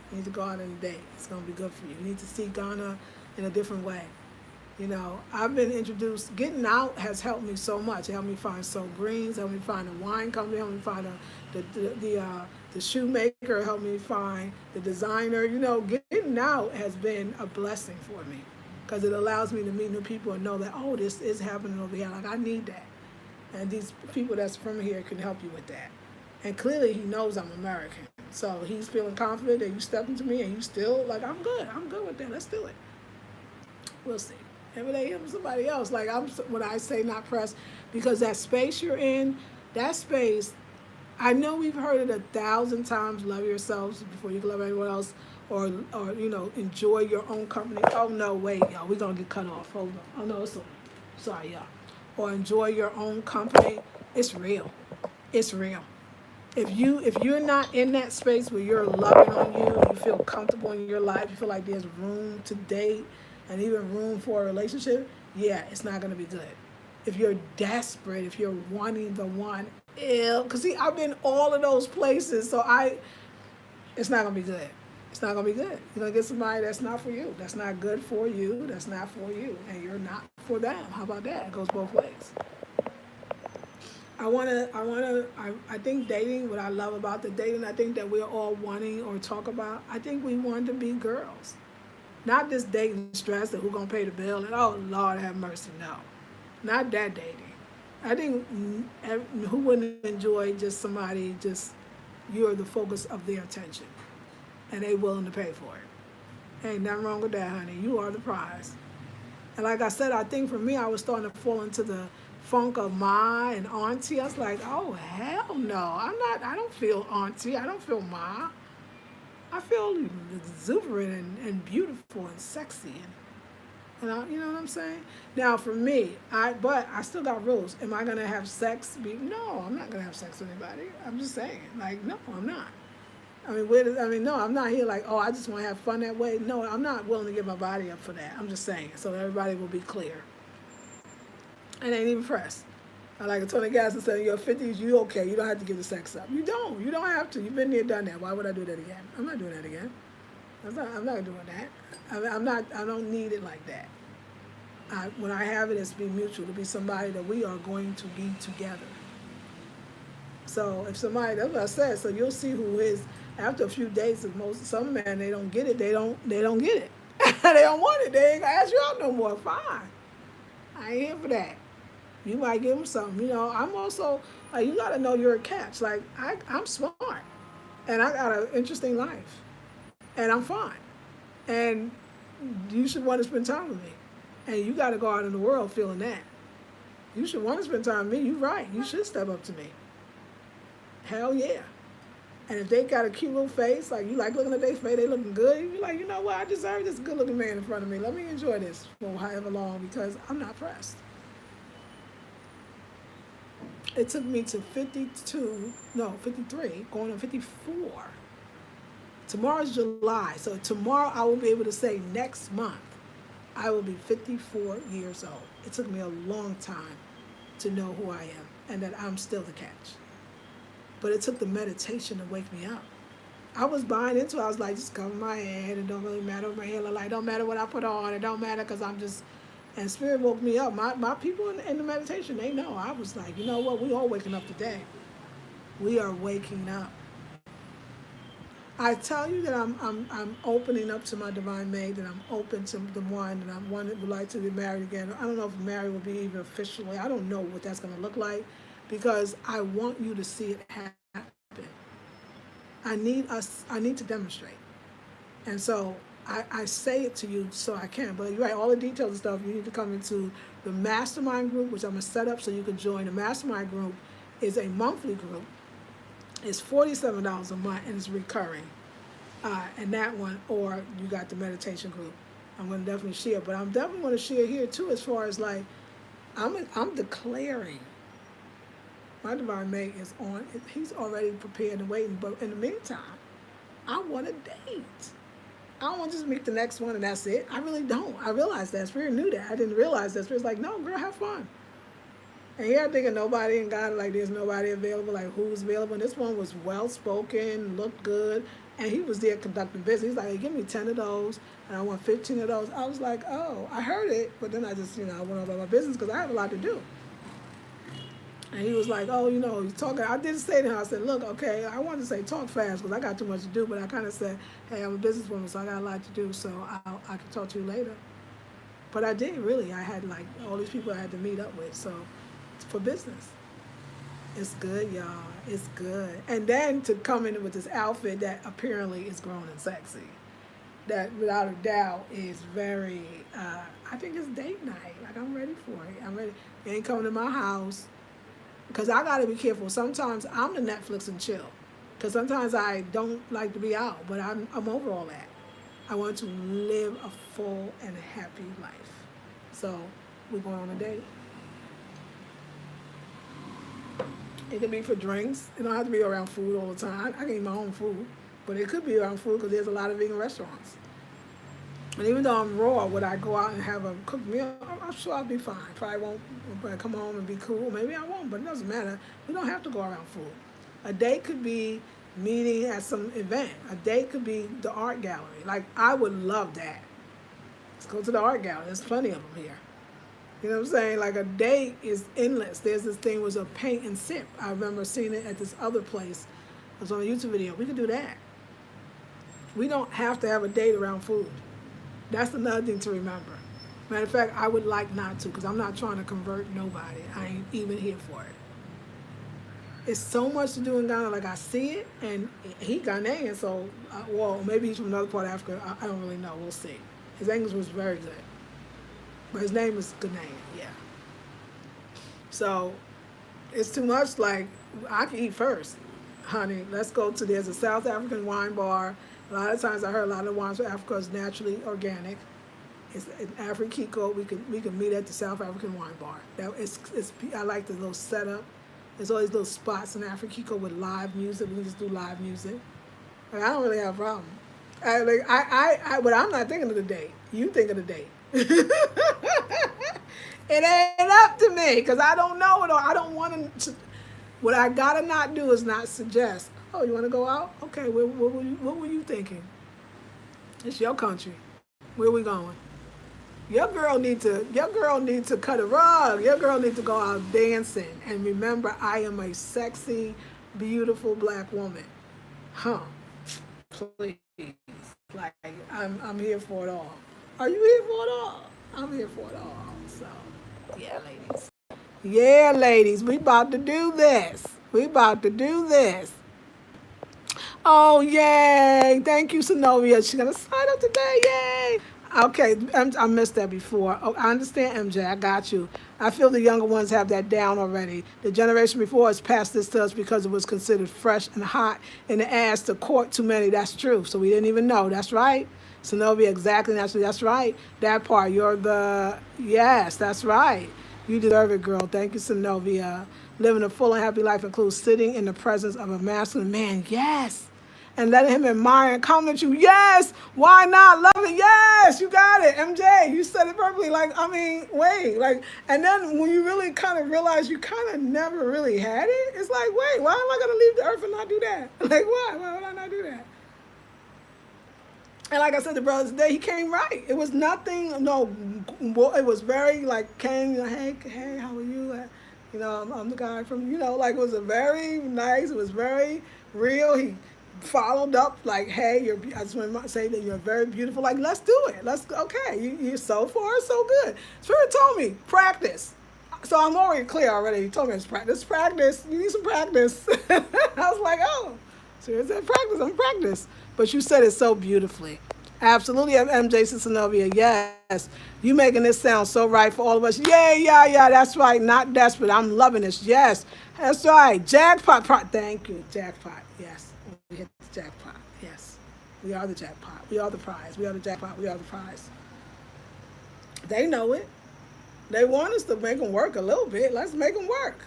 You need to go out on a date. It's gonna be good for you. You need to see Ghana in a different way. I've been introduced. Getting out has helped me so much. It helped me find So Greens, helped me find a wine company, helped me find the shoemaker, helped me find the designer. Getting out has been a blessing for me, because it allows me to meet new people and know that, oh, this is happening over here. Like, I need that. And these people that's from here can help you with that. And clearly he knows I'm American. So he's feeling confident that you step into me and you still, like, I'm good with that. Let's do it. We'll see. Maybe they hit somebody else. Like, when I say not pressed, because that space you're in, that space, I know we've heard it 1,000 times, love yourselves before you can love anyone else, or enjoy your own company. Oh, no, wait, y'all, we're going to get cut off. Hold on. Oh, no, it's over. Sorry, y'all. Or enjoy your own company. It's real. It's real. If you're not in that space where you're loving on you feel comfortable in your life, you feel like there's room to date and even room for a relationship, yeah, it's not going to be good. If you're desperate, if you're wanting the one, because see, I've been all of those places, so it's not going to be good. It's not going to be good. You're going to get somebody that's not for you. That's not good for you. That's not for you. And you're not for them. How about that? It goes both ways. I think dating, what I love about the dating, I think that we're all wanting or talk about, I think we want to be girls. Not this dating stress that who's going to pay the bill and, oh, Lord have mercy, no. Not that dating. I think who wouldn't enjoy just somebody, just you're the focus of their attention. and they willing to pay for it. Ain't nothing wrong with that, honey. You are the prize. And like I said, I think for me, I was starting to fall into the funk of ma and auntie. I was like, oh, hell no. I don't feel auntie. I don't feel ma. I feel exuberant and beautiful and sexy. And you know what I'm saying? Now, for me, but I still got rules. Am I going to have sex? No, I'm not going to have sex with anybody. I'm just saying. Like, no, I'm not. No, I'm not here like, oh, I just want to have fun that way. No, I'm not willing to give my body up for that. I'm just saying, so everybody will be clear. And ain't even pressed. Like Tony Gasson said, in your 50s, you okay. You don't have to give the sex up. You don't. You don't have to. You've been there, done that. Why would I do that again? I'm not doing that again. I'm not doing that. I don't need it like that. When I have it, it's to be mutual, to be somebody that we are going to be together. So if somebody, that's what I said, so you'll see who is, after a few dates, some men, they don't get it, they don't get it. They don't want it, they ain't gonna ask you out no more, fine. I ain't here for that. You might give them something, I'm also, you gotta know you're a catch. Like, I'm smart, and I got an interesting life, and I'm fine. And you should want to spend time with me. And you got to go out in the world feeling that. You should want to spend time with me. You're right. You should step up to me. Hell yeah. And if they got a cute little face, like you like looking at their face, they looking good, you're like, you know what, I deserve this good looking man in front of me. Let me enjoy this for however long because I'm not pressed. It took me to 53, going on 54. Tomorrow's July, so tomorrow I will be able to say next month I will be 54 years old. It took me a long time to know who I am and that I'm still the catch. But it took the meditation to wake me up. I was buying into it. I was like, just cover my head. It don't really matter what my hair look like. It don't matter what I put on. It don't matter because I'm just... And Spirit woke me up. My people in the meditation, they know. I was like, you know what? We all waking up today. We are waking up. I tell you that I'm opening up to my divine mate, that I'm open to the one, and I'm one that would like to be married again. I don't know if married will be even officially. I don't know what that's going to look like because I want you to see it happen. I need to demonstrate. And so I say it to you so I can. But you're right, all the details and stuff, you need to come into the mastermind group, which I'm going to set up so you can join. The mastermind group is a monthly group. It's $47 a month and it's recurring. And that one, or you got the meditation group. I'm going to definitely share. But I'm definitely going to share here too as far as like, I'm declaring. My divine mate is on. He's already prepared and waiting. But in the meantime, I want a date. I don't want to just meet the next one and that's it. I really don't. I realized that. Spirit knew that. I didn't realize that. Spirit's like, no, girl, have fun. And here I'm thinking nobody in God, like there's nobody available, like who's available. And this one was well-spoken, looked good, and he was there conducting business. He's like, hey, give me 10 of those, and I want 15 of those. I was like, oh, I heard it, but then I just, I went on about my business because I have a lot to do. And he was like, oh, he's talking. I did say to him, I said, look, okay, I wanted to say talk fast because I got too much to do, but I kind of said, hey, I'm a businesswoman, so I got a lot to do, so I can talk to you later. But I did really. I had like all these people I had to meet up with, so it's for business. It's good, y'all. It's good. And then to come in with this outfit that apparently is grown and sexy, that without a doubt is very, I think it's date night. Like I'm ready for it. I'm ready. You ain't coming to my house. Because I got to be careful. Sometimes I'm the Netflix and chill. Because sometimes I don't like to be out. But I'm over all that. I want to live a full and happy life. So we're going on a date. It could be for drinks. It don't have to be around food all the time. I can eat my own food. But it could be around food because there's a lot of vegan restaurants. And even though I'm raw, would I go out and have a cooked meal? I'm sure I'll be fine. Probably won't come home and be cool. Maybe I won't, but it doesn't matter. We don't have to go around food. A date could be meeting at some event. A date could be the art gallery. Like, I would love that. Let's go to the art gallery. There's plenty of them here. You know what I'm saying? Like, a date is endless. There's this thing was a paint and sip. I remember seeing it at this other place. It was on a YouTube video. We could do that. We don't have to have a date around food. That's another thing to remember. Matter of fact, I would like not to because I'm not trying to convert nobody. I ain't even here for it. It's so much to do in Ghana. Like I see it, and he Ghanaian, so well maybe he's from another part of Africa. I don't really know. We'll see. His English was very good, but his name is Ghanian. Yeah. So it's too much. Like I can eat first, honey. Let's go to there's a South African wine bar. A lot of times I heard a lot of wines from Africa is naturally organic. It's in Afrikiko. We can meet at the South African wine bar. That it's I like the little setup. There's always little spots in Afrikiko with live music. We can just do live music. Like, I don't really have a problem. But I'm not thinking of the date. You think of the date. It ain't up to me because I don't know it or I don't want to. What I gotta not do is not suggest. Oh, you want to go out? Okay. What were you thinking? It's your country. Where we going? Your girl need to cut a rug. Your girl need to go out dancing. And remember, I am a sexy, beautiful black woman. Huh? Please. Like I'm here for it all. Are you here for it all? I'm here for it all. So yeah, ladies. Yeah, ladies, we about to do this. We about to do this. Oh, yay. Thank you, Sonovia. She's going to sign up today. Yay. Okay, I missed that before. Oh, I understand, MJ. I got you. I feel the younger ones have that down already. The generation before us passed this to us because it was considered fresh and hot in the ass to court too many. That's true. So we didn't even know. That's right. Sonovia, exactly. That's right. That part. Yes, that's right. You deserve it, girl. Thank you, Sonovia. Living a full and happy life includes sitting in the presence of a masculine man. Yes. And letting him admire and compliment you. Yes. Why not? Love it. Yes. You got it. MJ, you said it perfectly. Wait. And then when you really kind of realize you kind of never really had it, it's like, wait, why am I going to leave the earth and not do that? Like, why? Why would I not do that? And like I said, the brother today, he came right. It was nothing, no, it was very came, hey, how are you? I'm the guy from, it was a very nice, it was very real. He followed up hey, I just want to say that you're very beautiful. Like, let's do it. Okay, you're so far, so good. Spirit told me, practice. So I'm already clear already. He told me it's practice. You need some practice. I was like, oh, Spirit said practice, I'm practice. But you said it so beautifully. Absolutely, MJ Cincinovia. Yes. You making this sound so right for all of us. Yeah, that's right. Not desperate. I'm loving this. Yes. That's right. Jackpot. Thank you. Jackpot. Yes. We hit the jackpot. Yes. We are the jackpot. We are the prize. We are the jackpot. We are the prize. They know it. They want us to make them work a little bit. Let's make them work.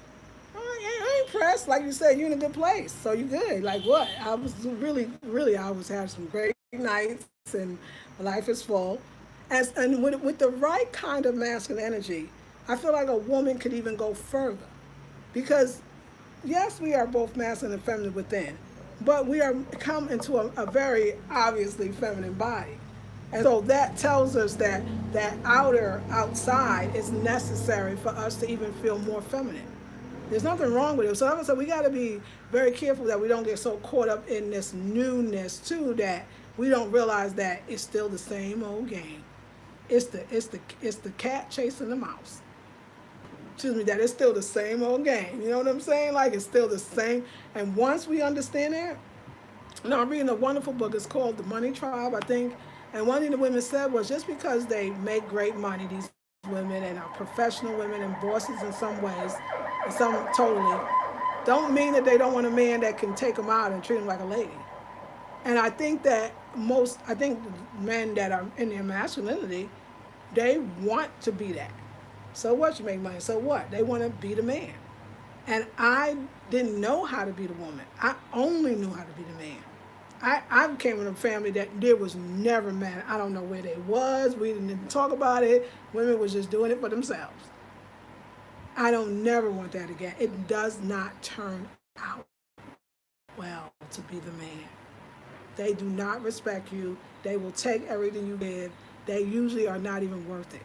I ain't pressed. Like you said, you're in a good place. So you good. Like what? I was really, I was having some great nights and life is full. And with the right kind of masculine energy, I feel like a woman could even go further. Because, yes, we are both masculine and feminine within, but we are come into a very obviously feminine body. And so that tells us that outside is necessary for us to even feel more feminine. There's nothing wrong with it. So we got to be very careful that we don't get so caught up in this newness too that we don't realize that it's still the same old game. It's the cat chasing the mouse. Excuse me, that it's still the same old game. You know what I'm saying? Like it's still the same. And once we understand that, I'm reading a wonderful book. It's called The Money Tribe, I think. And one thing the women said was just because they make great money, these women and are professional women and bosses in some ways, and some totally, don't mean that they don't want a man that can take them out and treat them like a lady. And I think that men that are in their masculinity, they want to be that. So what? You make money. So what? They want to be the man. And I didn't know how to be the woman. I only knew how to be the man. I came from a family that there was never men. I don't know where they was. We didn't talk about it. Women was just doing it for themselves. I don't never want that again. It does not turn out well to be the man. They do not respect you. They will take everything you give. They usually are not even worth it.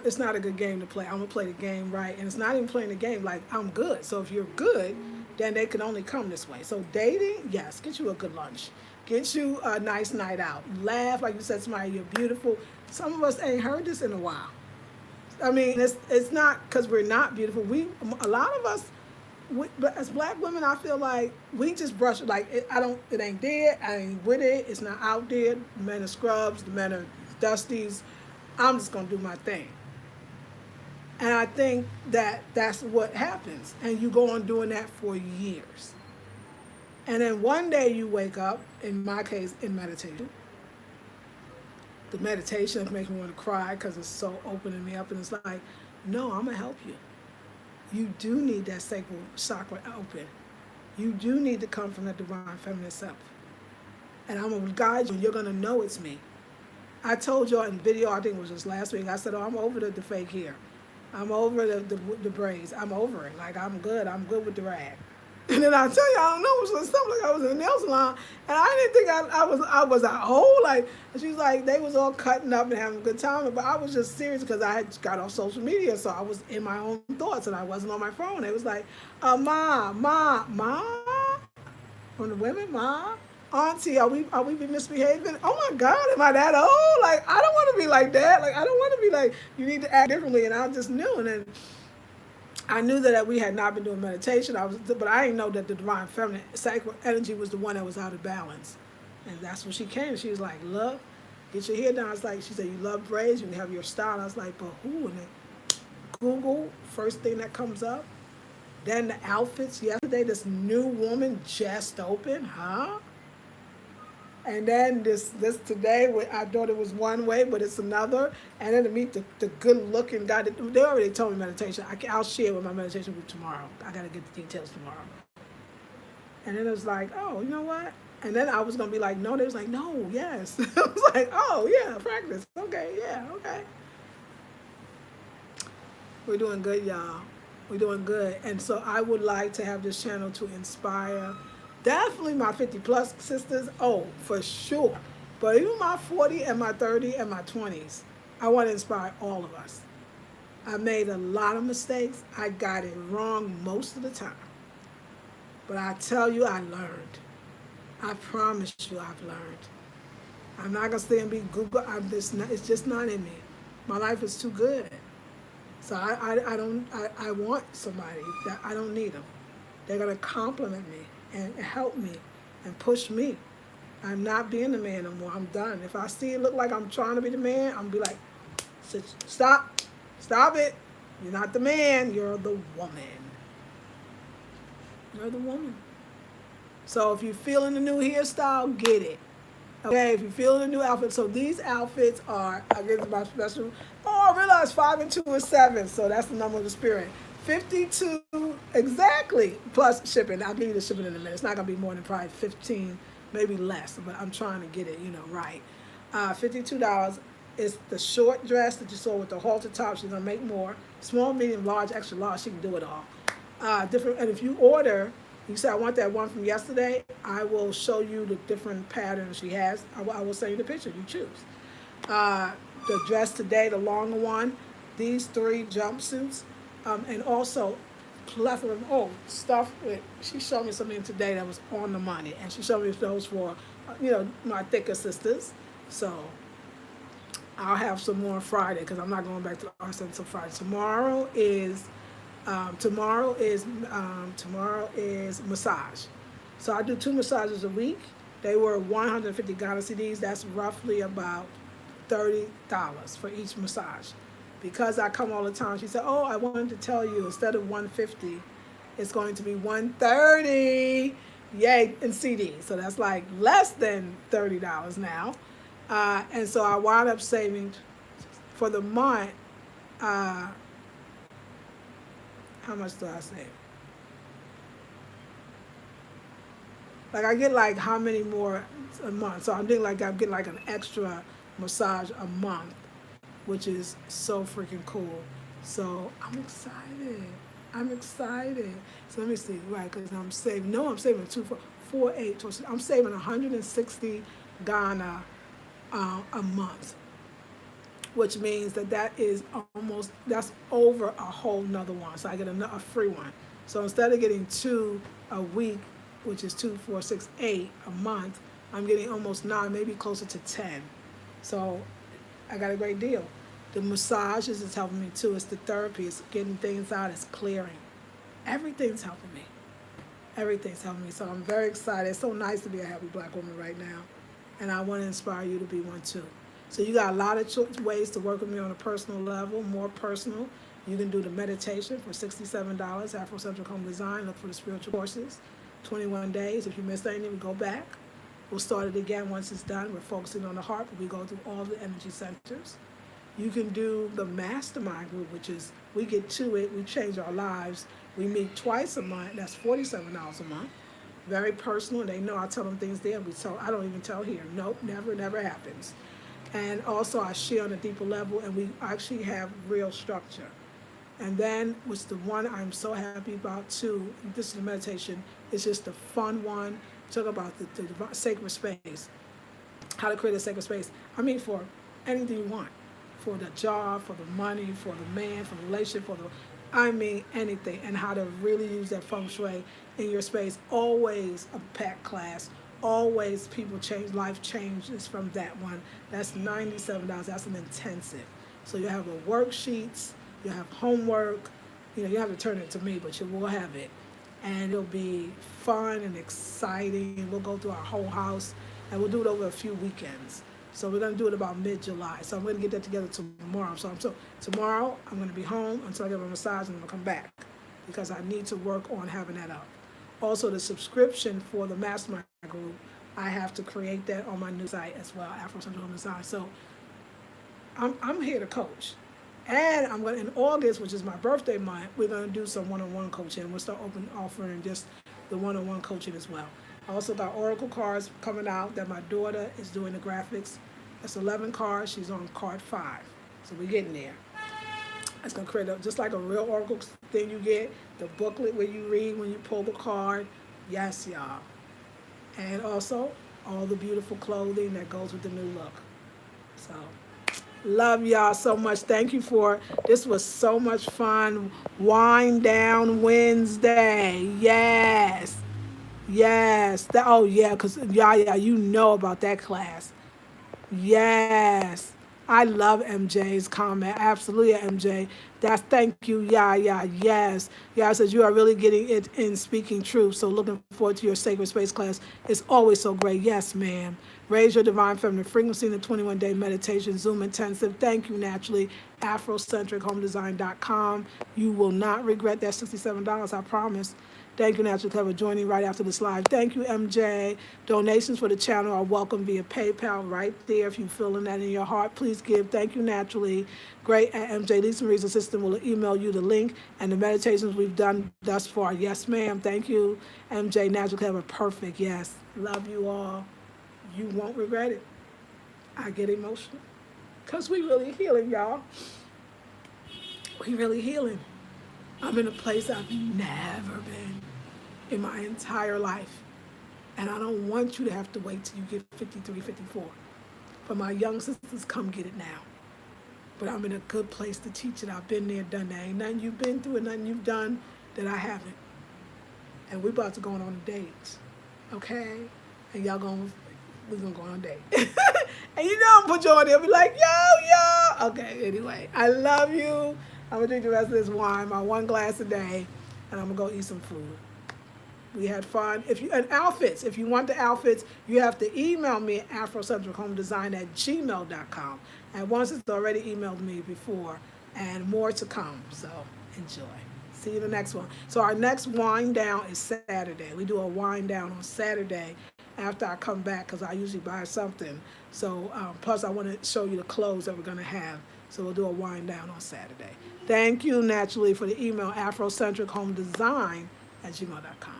It's not a good game to play. I'm going to play the game right. And it's not even playing the game like I'm good. So if you're good, then they can only come this way. So dating, yes, get you a good lunch. Get you a nice night out. Laugh, like you said, somebody, you're beautiful. Some of us ain't heard this in a while. I mean, it's not because we're not beautiful. A lot of us but as black women, I feel like we just brush it. Like it ain't there. I ain't with it. It's not out there. The men are scrubs. The men are dusties. I'm just gonna do my thing. And I think that that's what happens. And you go on doing that for years. And then one day you wake up, in my case, in meditation. The meditation makes me want to cry because it's so opening me up. And it's like, no, I'm going to help you. You do need that sacral chakra open. You do need to come from that divine feminine self. And I'm going to guide you, and you're going to know it's me. I told y'all in video, I think it was just last week, I said, oh, I'm over the fake hair. I'm over the braids. I'm over it. Like, I'm good. I'm good with the rag. And then I tell you, I don't know, it was something like I was in a nail salon, and I didn't think I was at whole. Like, she's like, they was all cutting up and having a good time, but I was just serious because I had got off social media, so I was in my own thoughts, and I wasn't on my phone. It was like, ma, from the women, ma, auntie, are we misbehaving? Oh my God, am I that old? Like, I don't want to be like that. Like, I don't want to be like, you need to act differently. And I just knew, and then I knew that we had not been doing meditation. But I didn't know that the divine feminine sacral energy was the one that was out of balance. And that's when she came. She was like, look, get your hair down. I was like, she said, you love braids, you can have your style. I was like, but who? And then Google, first thing that comes up. Then the outfits. Yesterday, this new woman just opened, huh? And then this today, I thought it was one way, but it's another. And then to meet the good looking guy, they already told me meditation. I'll share with my meditation group tomorrow. I got to get the details tomorrow. And then it was like, oh, you know what? And then I was going to be like, no. They was like, no, yes. I was like, oh, yeah, practice. Okay, yeah, okay. We're doing good, y'all. We're doing good. And so I would like to have this channel to inspire definitely my 50 plus sisters. Oh, for sure. But even my 40 and my 30 and my 20s, I want to inspire all of us. I made a lot of mistakes. I got it wrong most of the time. But I tell you, I learned. I promise you, I've learned. I'm not going to stay and be Google. It's just not in me. My life is too good. So I want somebody that I don't need them. They're going to compliment me and help me and push me. I'm not being the man no more. I'm done. If I see it look like I'm trying to be the man, I'm going to be like, stop it. You're not the man, you're the woman. You're the woman. So if you're feeling the new hairstyle, get it. Okay, if you're feeling a new outfit. So these outfits are, I guess my special, oh, I realized 5 and 2 is 7. So that's the number of the spirit. 52 exactly, plus shipping. I'll give you the shipping in a minute. It's not going to be more than probably 15, maybe less, but I'm trying to get it, right. $52 is the short dress that you saw with the halter top. She's going to make more. Small, medium, large, extra large. She can do it all. Different. And if you order, you say, I want that one from yesterday, I will show you the different patterns she has. I will send you the picture. You choose. The dress today, the longer one, these 3 jumpsuits, and also plethora of stuff. She showed me something today that was on the money, and she showed me those for, my thicker sisters. So I'll have some more on Friday because I'm not going back to the art center until Friday. Tomorrow is massage. So I do 2 massages a week. They were 150 Ghana CDs. That's roughly about $30 for each massage. Because I come all the time, she said, oh, I wanted to tell you, instead of 150, it's going to be 130. Yay, in CDs. So that's like less than $30 now. And so I wound up saving for the month, how much do I save? Like I get like how many more a month? So I'm getting like an extra massage a month, which is so freaking cool. So I'm excited. So let me see, right? Because I'm saving 248. I'm saving 160 Ghana a month, which means that is that's over a whole nother one. So I get a free one. So instead of getting 2 a week, which is 2, 4, 6, 8 a month, I'm getting almost 9, maybe closer to 10. So I got a great deal. The massages is helping me too. It's the therapy. It's getting things out. It's clearing. Everything's helping me. Everything's helping me. So I'm very excited. It's so nice to be a happy black woman right now. And I want to inspire you to be one too. So you got a lot of ways to work with me on a personal level, more personal. You can do the meditation for $67, Afrocentric Home Design. Look for the spiritual courses. 21 days. If you missed anything, we go back. We'll start it again once it's done. We're focusing on the heart, but we go through all the energy centers. You can do the mastermind group, which is we get to it, we change our lives. We meet twice a month. That's $47 a month. Very personal. They know I tell them things there. I don't even tell here. Nope, never happens. And also I share on a deeper level, and we actually have real structure. And then, what's the one I'm so happy about too, this is the meditation, it's just the fun one. Talk about the sacred space, how to create a sacred space. I mean, for anything you want, for the job, for the money, for the man, for the relationship, anything, and how to really use that feng shui in your space. Always a packed class. Always people change, life changes from that one. That's $97. That's an intensive. So you have the worksheets, you have homework. You have to turn it to me, but you will have it. And it'll be fun and exciting. We'll go through our whole house, and we'll do it over a few weekends. So we're going to do it about mid-July. So I'm going to get that together tomorrow. So tomorrow, I'm going to be home until I get my massage, and I'm going to come back because I need to work on having that up. Also, the subscription for the mastermind group, I have to create that on my new site as well, Afrocentric Home Design. So I'm here to coach. And I'm going to, in August, which is my birthday month, we're going to do some one-on-one coaching. We'll start offering just the one-on-one coaching as well. I also got Oracle cards coming out that my daughter is doing the graphics. That's 11 cards. She's on card 5. So we're getting there. It's going to create just like a real Oracle thing you get, the booklet where you read when you pull the card. Yes, y'all. And also all the beautiful clothing that goes with the new look. So love y'all so much. Thank you this was so much fun. Wind Down Wednesday. Yes. Oh yeah, because you know about that class. Yes. I love MJ's comment. Absolutely, MJ. Thank you. Yes. Yeah, says you are really getting it in speaking truth. So looking forward to your sacred space class. It's always so great. Yes, ma'am. Raise your divine feminine frequency in the 21-day meditation Zoom intensive. Thank you, Naturally. AfrocentricHomeDesign.com. You will not regret that $67, I promise. Thank you, Naturally Clever, joining right after this live. Thank you, MJ. Donations for the channel are welcome via PayPal right there. If you're feeling that in your heart, please give. Thank you, Naturally. Great at MJ. Lisa Marie's assistant will email you the link and the meditations we've done thus far. Yes, ma'am. Thank you, MJ. Naturally Clever. Perfect. Yes. Love you all. You won't regret it. I get emotional because we really healing, y'all. We really healing. I'm in a place I've never been in my entire life. And I don't want you to have to wait till you get 53, 54. For my young sisters, come get it now. But I'm in a good place to teach it. I've been there, done that. Ain't nothing you've been through and nothing you've done that I haven't. And we're about to go on a date. Okay? And we're gonna go on a date. And I'm gonna put you on there and be like, yo. Okay, anyway. I love you. I'm gonna drink the rest of this wine, my 1 glass a day, and I'm gonna go eat some food. We had fun. And outfits, if you want the outfits, you have to email me at afrocentrichomedesign@gmail.com. And once it's already emailed me before, and more to come. So enjoy. See you in the next one. So our next wind down is Saturday. We do a wind down on Saturday after I come back because I usually buy something. So plus I want to show you the clothes that we're going to have. So we'll do a wind down on Saturday. Thank you, Naturally, for the email, afrocentrichomedesign@gmail.com.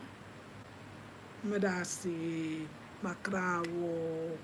Madasi, Makrawo.